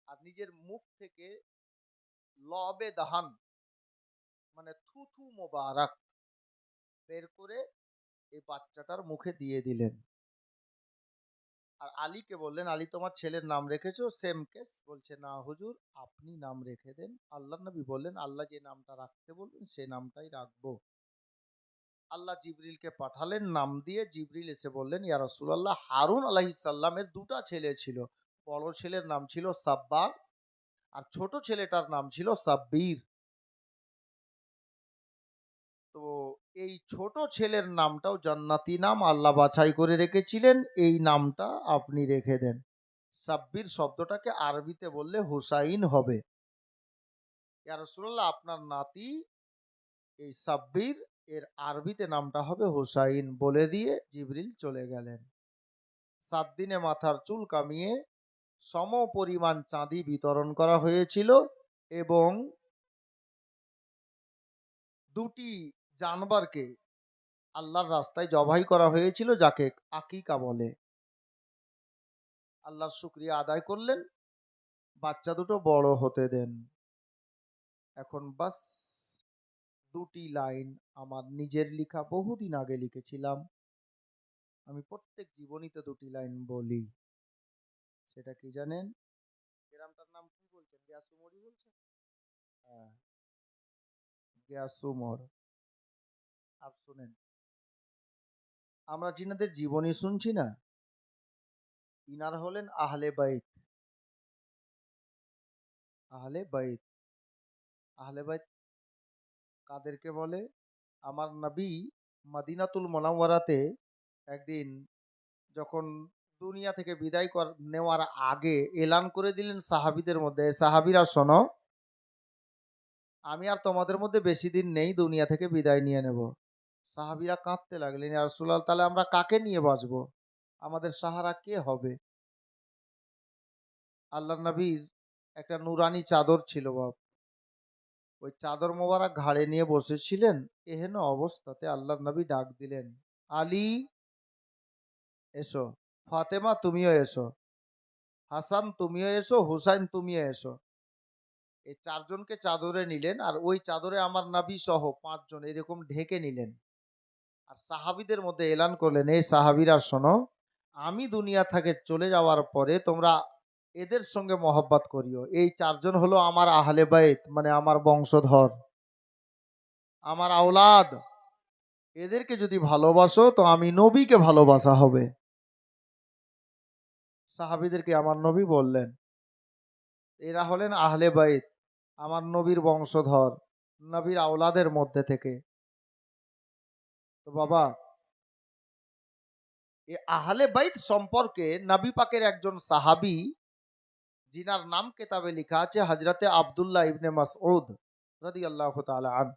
আর নিজের মুখ থেকে লবে দাহান, মানে থুথু মোবারক বের করে এই বাচ্চাটার মুখে দিয়ে দিলেন। আর আলীকে বললেন, আলী তোমার ছেলের নাম রেখেছো? Same case. বলছে না হুজুর, আপনি নাম রেখে দেন। আল্লাহ নবী বললেন, আল্লাহ যে নামটা রাখতে বলবেন সে নামটাই রাখবো। আল্লাহ জিবরিলকে পাঠালেন নাম দিয়ে। জিবরিল এসে বললেন, ইয়া রাসূলুল্লাহ, হারুন আলাইহিস সালামের দুটা ছেলে ছিল। বড় ছেলের নাম ছিল সাব্বার, আর ছোট ছেলেটার নাম ছিল সাব্বির। তো এই ছোট ছেলের নামটাও জান্নাতি নাম, আল্লাহ বাছাই করে রেখেছিলেন, এই নামটা আপনি রেখে দেন। সাব্বির শব্দটাকে আরবিতে বললে হুসাইন হবে। ইয়া রাসূলুল্লাহ, আপনার নাতি এই সাব্বির, এর আরবিতে নামটা হবে হুসাইন বলে দিয়ে জিবরিল চলে গেলেন। 7 দিনে মাথার চুল কামিয়ে সম পরিমাণ চাঁদি বিতরণ করা হয়েছিল এবং দুটি জানবারকে আল্লাহর রাস্তায় জবাই করা হয়েছিল, যাকে আকিকা বলে। আল্লাহর শুকরিয়া আদায় করলেন, বাচ্চা দুটো বড় হতে দেন। এখন বাস দুটি লাইন আমার নিজের লেখা, বহুদিন আগে লিখেছিলাম। আমি প্রত্যেক জীবনীতে দুটি লাইন বলি। সেটা কি জানেন? গ্রামটার নাম কি বলছেন? গ্যাসুমরি বলছেন? হ্যাঁ, গ্যাসুমর। আর শুনেন, আমরা যিনাদের জীবনী শুনছি না, ইনারা হলেন আহলে বাইত। আহলে বাইত, আহলে বাইত কাদেরকে বলে? আমার নবী মদিনাতুল মুনাওয়ারাতে একদিন যখন দুনিয়া থেকে বিদায় নেওয়ার আগে এলান করে দিলেন সাহাবীদের মধ্যে, সাহাবীরা শোনো, আমি আর তোমাদের মধ্যে বেশি দিন নেই, দুনিয়া থেকে বিদায় নিয়ে নেব। সাহাবীরা কাঁদতে লাগলেন, ইয়া রাসূলুল্লাহ, তাহলে আমরা কাকে নিয়ে বাঁচবো? আমাদের সাহারা কে হবে? আল্লাহ নবীর একটা নুরানি চাদর ছিল বাপ, ওই চাদর মোবারক ঘাড়ে নিয়ে বসেছিলেন। এহেন অবস্থাতে আল্লাহ নবী ডাক দিলেন, আলী এসো, ফাতেমা তুমিও এসো, হাসান তুমিও এসো, হুসাইন তুমিও এসো। এই চারজনকে চাদরে নিলেন, আর ওই চাদরে আমার নবী সহ 5 জন এরকম ঢেকে নিলেন। আর সাহাবীদের মধ্যে এলান করলেন, এই সাহাবীরা শোনো, আমি দুনিয়া থেকে চলে যাওয়ার পরে তোমরা এদের সঙ্গে মহব্বত করিও। এই 4 জন হলো আমার আহলে বাইত, মানে আমার বংশধর, আমার আওলাদ। এদেরকে যদি ভালোবাসো তো আমি নবীকে ভালোবাসা হবে। সাহাবীদেরকে আমার নবী বললেন, এরা হলেন আহলে বাইত, আমার নবীর বংশধর, নবীর আওলাদের মধ্যে থেকে। তো বাবা, এই আহলে বাইত সম্পর্কে নবী পাকের একজন সাহাবী, জিনার নাম কেতাবে লেখা আছে হযরতে আব্দুল্লাহ ইবনে মাসউদ রাদিয়াল্লাহু তাআলা আন।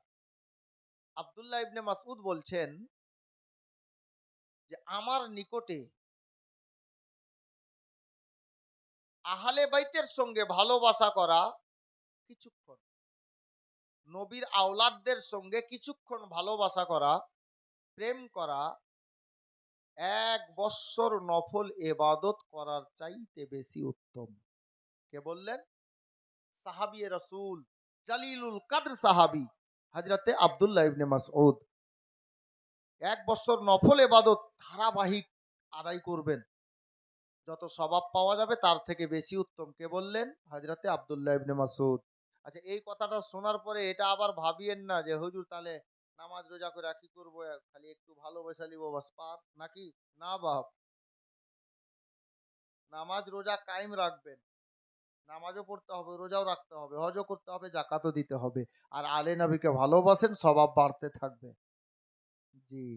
আব্দুল্লাহ ইবনে মাসউদ বলছেন যে আমার নিকটে আহলে বাইতের সঙ্গে ভালোবাসা করা কিছুক্ষণ, নবীর আওলাদদের সঙ্গে কিছুক্ষণ ভালোবাসা করা, প্রেম করা 1 বৎসর নফল ইবাদত করার চাইতে বেশি উত্তম। কে বললেন? সাহাবী রাসূল জালিলুল কদর সাহাবী হযরতে আব্দুল্লাহ ইবনে মাসউদ। 1 বৎসর নফল ইবাদত ধারাবাহিক আদায় করবেন, যত সওয়াব পাওয়া যাবে তার থেকে বেশি উত্তম। কে বললেন? হযরতে আব্দুল্লাহ ইবনে মাসউদ। আচ্ছা, এই কথাটা শোনার পরে এটা আবার ভাবিয়েন না যে হুজুর তাহলে নামাজ রোজা করে কি করব, খালি একটু ভালোবাসা লিব বাস পার নাকি? না বাপ, নামাজ রোজা কায়েম রাখবেন, নামাজও পড়তে হবে, রোজাও রাখতে হবে, হজও করতে হবে, যাকাতও দিতে হবে। আর আলে নবীকে ভালোবাসেন, সওয়াব বাড়তে থাকবে। জি।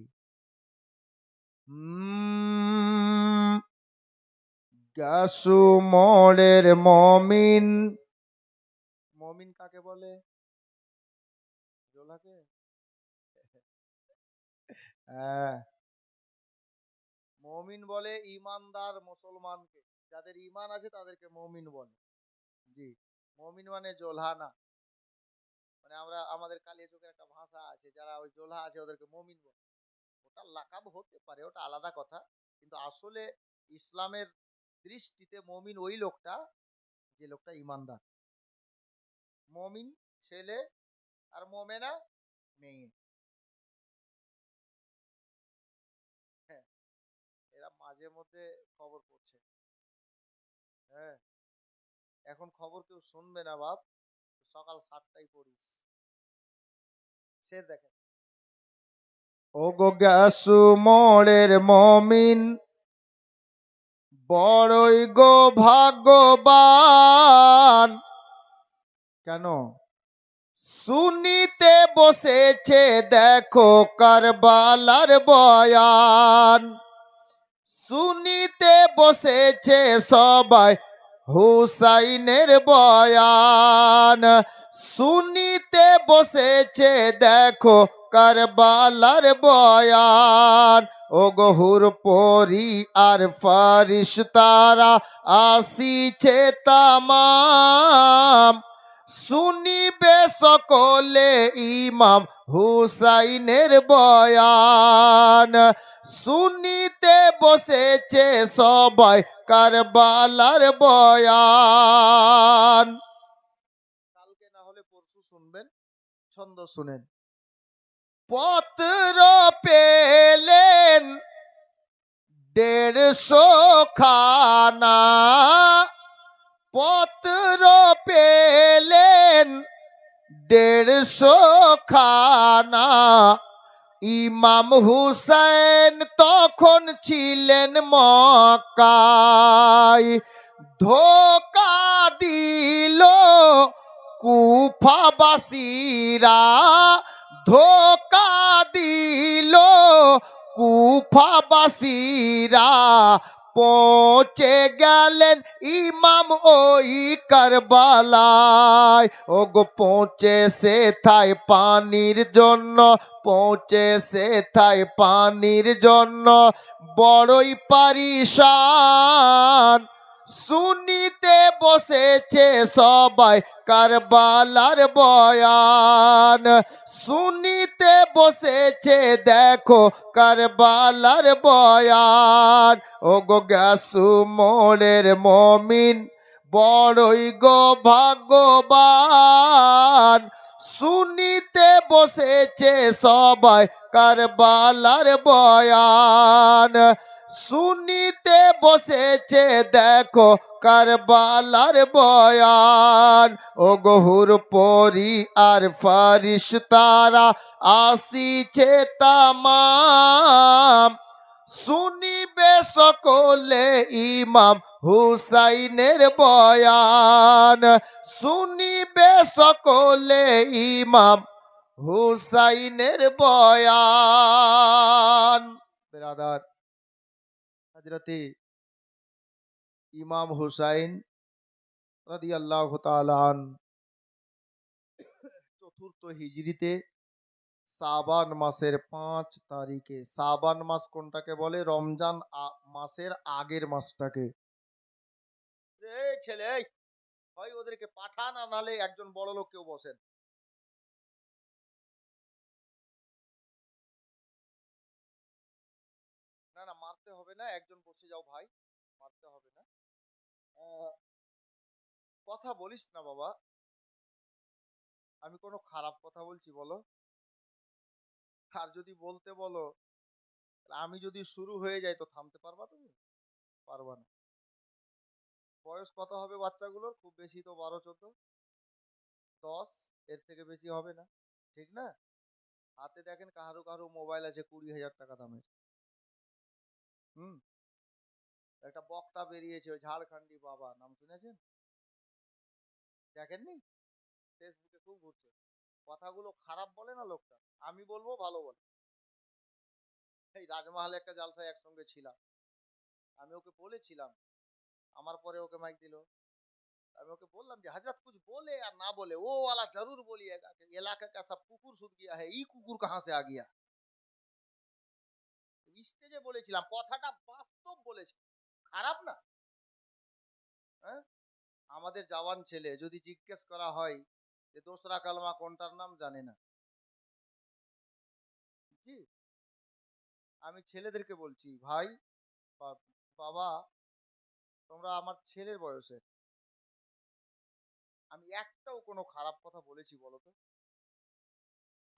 গাসু মোড়ের মমিন। মমিন কাকে বলে? জোলাকে? হ্যাঁ, মমিন বলে ইমানদার মুসলমানকে, যাদের ইমান আছে তাদেরকে মমিন বলে। জি, মমিন মানে জোলহা না। মানে আমরা আমাদের কালিয়াচকের একটা ভাষা আছে, যারা ওই জোলহা আছে ওদেরকে মমিন বলে। ওটা লাকাব হতে পারে, ওটা আলাদা কথা, কিন্তু আসলে ইসলামের দৃষ্টিতে মমিন ওই লোকটা যে লোকটা ইমানদার। মমিন ছেলে আর মোমেনা মেয়ে। হ্যাঁ, এরা মাঝে মাঝে মধ্যে খবর পড়ছে। হ্যাঁ, এখন খবর কেউ শুনবে না বাপ, সকাল 7টায় পড়িস। সে দেখেন, ও গো গ্যাসু মোড়ের মমিন, বড়ই গো ভাগ্যবান। কেন? শুনিতে বসেছে দেখো কারবালার বয়ান, শুনিতে বসেছে সবাই হুসাইনের বয়ান, শুনিতে বসেছে দেখো কারবালার বয়ান। ও গহুর পরি আর ফারিস্তারা আসিছে তামাম, শুনিবে সকলে ইমাম হুসাইনের বয়ান, শুনিতে বসেছে সবাই কারবালার বয়ান। কালকে না হলে পরশু শুনবেন, ছন্দ শুনেন। পত্র পেলেন 150 খানা, পত্র পেলেন 150 খানা, ইমাম হুসাইন তখন ছিলেন মক্কায়, ধোকা দিল কুফাবাসীরা, ধোকা দিল কুফাবাসীরা, পৌঁছে গেলেন ইমাম ওই কারবালায়। ও গো পৌঁছে সেথায় পানির জন্য, পৌঁছে সেথায় পানির জন্য, বড়ই পারিশান, শুনিতে বসেছে সবাই কারবালার বয়ান, শুনিতে বসেছে দেখো কারবালার বয়ান। ও গো গ্যাসু মোড়ের মমিন, বড়ই গো ভাগ্যবান, শুনিতে বসেছে সবাই কারবালার বয়ান, শুনিতে বসেছে দেখো কারবালার বয়ান। ও গহুর পরি আর ফারিস্তারা আসিছে তামাম, শুনিবে সকলে ইমাম হুসাইনের বয়ান, শুনিবে সকলে ইমাম হুসাইনের বয়ান। বেরাদার, হযরতে ইমাম হুসাইন রাদিয়াল্লাহু তাআলা আন 4th হিজরিতে শাবান মাসের 5 তারিখে, শাবান মাস কোনটাকে বলে? রমজান মাসের আগের মাসটাকে। এই ছেলে, এই হয় ওদেরকে পাঠান, আর নাহলে একজন বড় লোক কেউ বসেন। না না, মারতে হবে না, একজন বসে যাও ভাই, মারতে হবে না। আহ, কথা বলিস না বাবা, আমি কোনো খারাপ কথা বলছি বলো? আর যদি বলতে বলো, আমি যদি শুরু হয়ে যাই তো থামতে পারবা তুমি? পারবা না। বয়স কত হবে বাচ্চাগুলোর? খুব বেশি তো 12, 14, 10, এর থেকে বেশি হবে না, ঠিক না? হাতে দেখেন কারো কারো মোবাইল আছে 20,000 টাকা দামের। হুম, একটা বক্তা বেরিয়েছে, ওই ঝাড়খণ্ডী বাবা, নাম শুনেছেন? দেখেননি? ফেসবুকে খুব ঘুরছে, কথাগুলো খারাপ বলে না লোকটা, আমি বলবো ভালো বলে। এই রাজমহলে একটা জালসায় একসঙ্গে ছিলাম, আমি ওকে বলেছিলাম, আমার পরে ওকে মাইক দিল, আমি ওকে বললাম যে हजरत कुछ बोले या ना बोले, वो वाला जरूर बोलिएगा कि इलाका का सब कुकुर सूद गया है, ई कुकुर कहाँ से आ गया। স্টেজে বলেছিলাম, কথাটা বাস্তব বলেছি, খারাপ না। হ্যাঁ, আমাদের জওয়ান ছেলে যদি জিজ্ঞেস করা হয় যে দোসরা কালমা কোনটার নাম জানে না, জি, আমি ছেলেদেরকে বলছি, ভাই, বাবা, তোমরা আমার ছেলের বয়সে, আমি একটাও কোনো খারাপ কথা বলেছি বলো তো?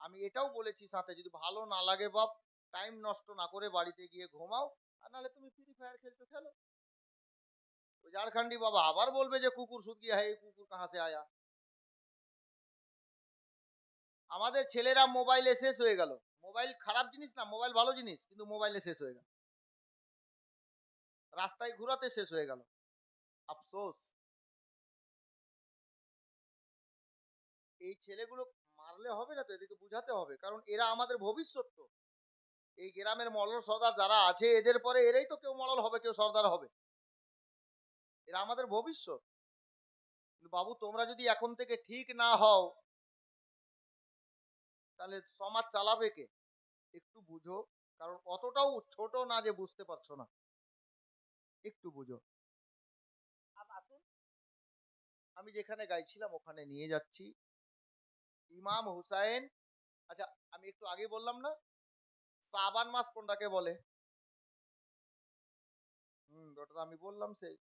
আমি এটাও বলেছি সাথে, যদি ভালো না লাগে বাপ, টাইম নষ্ট না করে বাড়িতে গিয়ে ঘুমাও, আর নাহলে তুমি ফ্রি ফায়ার খেলছো, খেলো। ওই ঝাড়খণ্ডী বাবা আবার বলবে যে কুকুর সুদ গিয়া है, কুকুর কাহা সে আয়া। আমাদের ছেলেরা মোবাইলে শেষ হয়ে গেল। মোবাইল খারাপ জিনিস না, মোবাইল ভালো জিনিস, কিন্তু মোবাইলে শেষ হয়ে গেল, রাস্তায় ঘুরাতে শেষ হয়ে গেল। আফসোস। এই ছেলেগুলো মারলে হবে না তো, এদেরকে বুঝাতে হবে, কারণ এরা আমাদের ভবিষ্যৎ। তো এই গ্রামের মলল সর্দার যারা আছে, এদের পরে এরাই তো কেউ মলল হবে, কেউ সর্দার হবে। এরা আমাদের ভবিষ্যৎ। কিন্তু বাবু, তোমরা যদি এখন থেকে ঠিক না হও, তাহলে সমাজ চালাবে কে? একটু বুঝো, কারণ অতটাও ছোট না যে বুঝতে পারছো না, একটু বুঝো। আসুন, আমি যেখানে গাইছিলাম ওখানে নিয়ে যাচ্ছি। ইমাম হুসাইন। আচ্ছা, আমি একটু আগে বললাম না শ্রাবণ মাস কোনটাকে বলে? ওটা তো আমি বললাম সেই।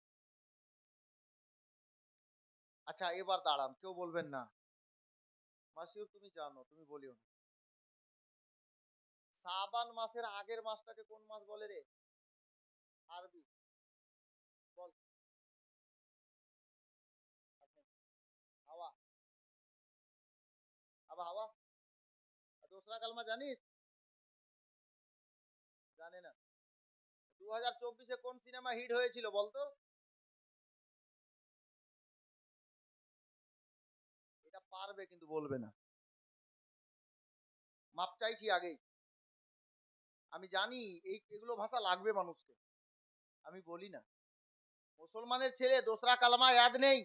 আচ্ছা, এবার দাঁড়ান, কেউ বলবেন না। মাসিউর তুমি জানো, তুমি বলিও না। শ্রাবণ মাসের আগের মাসটাকে কোন মাস বলে রে? আরবি বল। হাওয়া। আবার হাওয়া। দোসরা কালমা জানিস? জানে না। 2024-এ কোন সিনেমা হিট হয়েছিল বলতো? এটা পারবে কিন্তু বলবে না। মাপ চাইছি আগেই। আমি জানি এগুলো ভাষা লাগবে মানুষকে, আমি বলি না। মুসলমানের ছেলে দোসরা কালমা ইয়াদ নেই,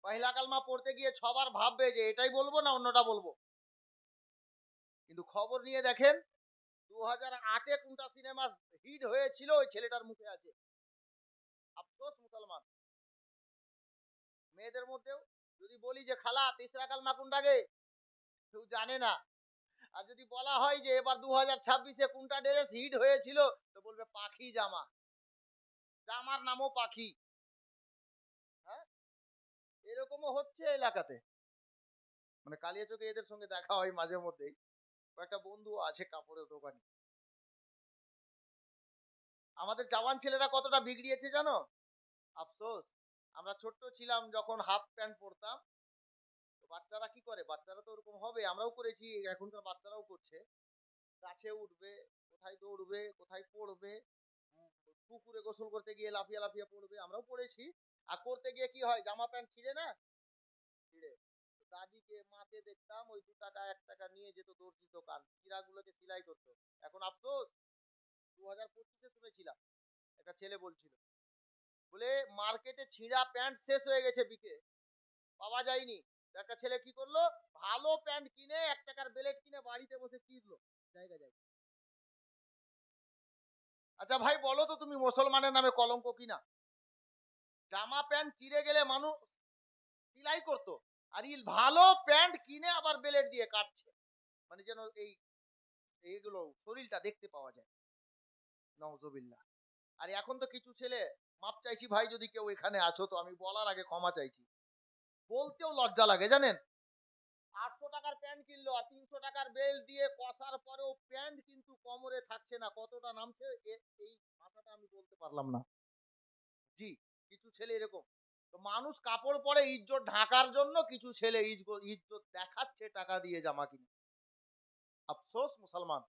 পয়লা কালমা পড়তে গিয়ে ছবার ভাববে যে এটাই বলবো না অন্যটা বলবো। কিন্তু খবর নিয়ে দেখেন 2008-এ কোনটা সিনেমা হিট হয়েছিল ওই ছেলেটার মুখে আছে। আফসোস মুসলমান। মেয়েদের মধ্যেও যদি বলি যে খালা তিসরা কালমা কোনটাকে, কেউ জানে না। আর যদি বলা হয় যে এবার 2026-এ কোনটা ড্রেস হিট হয়েছিল, তো বলবে পাখি জামা। জামার নামও পাখি। হ্যাঁ, এরকমও হচ্ছে এলাকাতে। মানে কালিয়াচকে এদের সঙ্গে দেখা হয় মাঝে মধ্যেই। কয়েকটা বন্ধু আছে কাপড়ের দোকানে। আমাদের জওয়ান ছেলেরা কতটা বিগড়িয়েছে জানো? আফসোস। আমরা ছোট্ট ছিলাম যখন হাফ প্যান্ট পরতাম, তো বাচ্চারা কি করে, বাচ্চারা তো ওরকম হবে, আমরাও করেছি, এখনকার বাচ্চারাও করছে। গাছে উঠবে, কোথায় দৌড়বে, কোথায় পড়বে, উম, পুকুরে গোসল করতে গিয়ে লাফিয়ে লাফিয়ে পড়বে, আমরাও পড়েছি। আর করতে গিয়ে কি হয়, জামা প্যান্ট ছিঁড়ে না, ছিঁড়ে। দাদিকে মাকে দেখতাম ওই 2 টাকা 1 টাকা নিয়ে যেত দর্জি দোকান, চিরাগুলোকে সেলাই করতো। এখন আফসোস। 2025-এ শুনেছিলাম একটা ছেলে বলছিল, বলে মার্কেটে ছিঁড়া প্যান্ট শেষ হয়ে গেছে, বিকে পাওয়া যায়নি। তো একটা ছেলে কি করলো, ভালো প্যান্ট কিনে 1 টাকার বেলেট কিনে বাড়িতে বসে কিনলো, জায়গা জায়গা। আচ্ছা ভাই, বলো তো তুমি মুসলমানের নামে কলঙ্ক কিনা? জামা প্যান্ট চিড়ে গেলে মানুষ সেলাই করতো, আর ভালো প্যান্ট কিনে আবার বেলেট দিয়ে কাটছে, মানে যেন এইগুলো শরীরটা দেখতে পাওয়া যায়। নওজুবিল্লাহ। আর এখন তো কিছু ছেলে, মাপ চাইছি ভাই যদি কেউ এখানে আছো, তো আমি বলার আগে ক্ষমা চাইছি, বলতেও লজ্জা লাগে জানেন। 800 টাকার প্যান্ট কিনলো আর 300 টাকার বেল দিয়ে কষার পরেও প্যান্ট কিন্তু কোমরে থাকছে না, কতটা নামছে এই ভাষাটা আমি বলতে পারলাম না। জি, কিছু ছেলে এরকম। তো মানুষ কাপড় পরে ইজ্জত ঢাকার জন্য, কিছু ছেলে ইজ্জত দেখাচ্ছে টাকা দিয়ে জামা কিনে। আফসোস মুসলমান,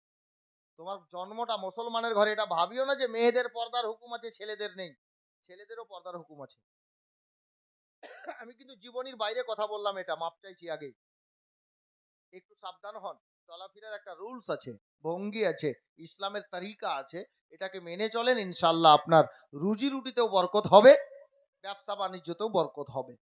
তোমার জন্মটা মুসলমানের ঘরে, এটা ভাবিও না যে মেয়েদের পর্দার হুকুম আছে ছেলেদের নেই, ছেলেদেরও পর্দার হুকুম আছে। আমি কিন্তু জীবনীর বাইরে কথা বললাম, এটা মাপ চাইছি আগে। একটু সাবধান হন। চলাফেরার একটা রুলস আছে, ভঙ্গি আছে, ইসলামের তরিকা আছে, এটাকে মেনে চলেন, ইনশাল্লাহ আপনার রুজি রুটিতেও বরকত হবে, ব্যবসা বাণিজ্যতেও বরকত হবে।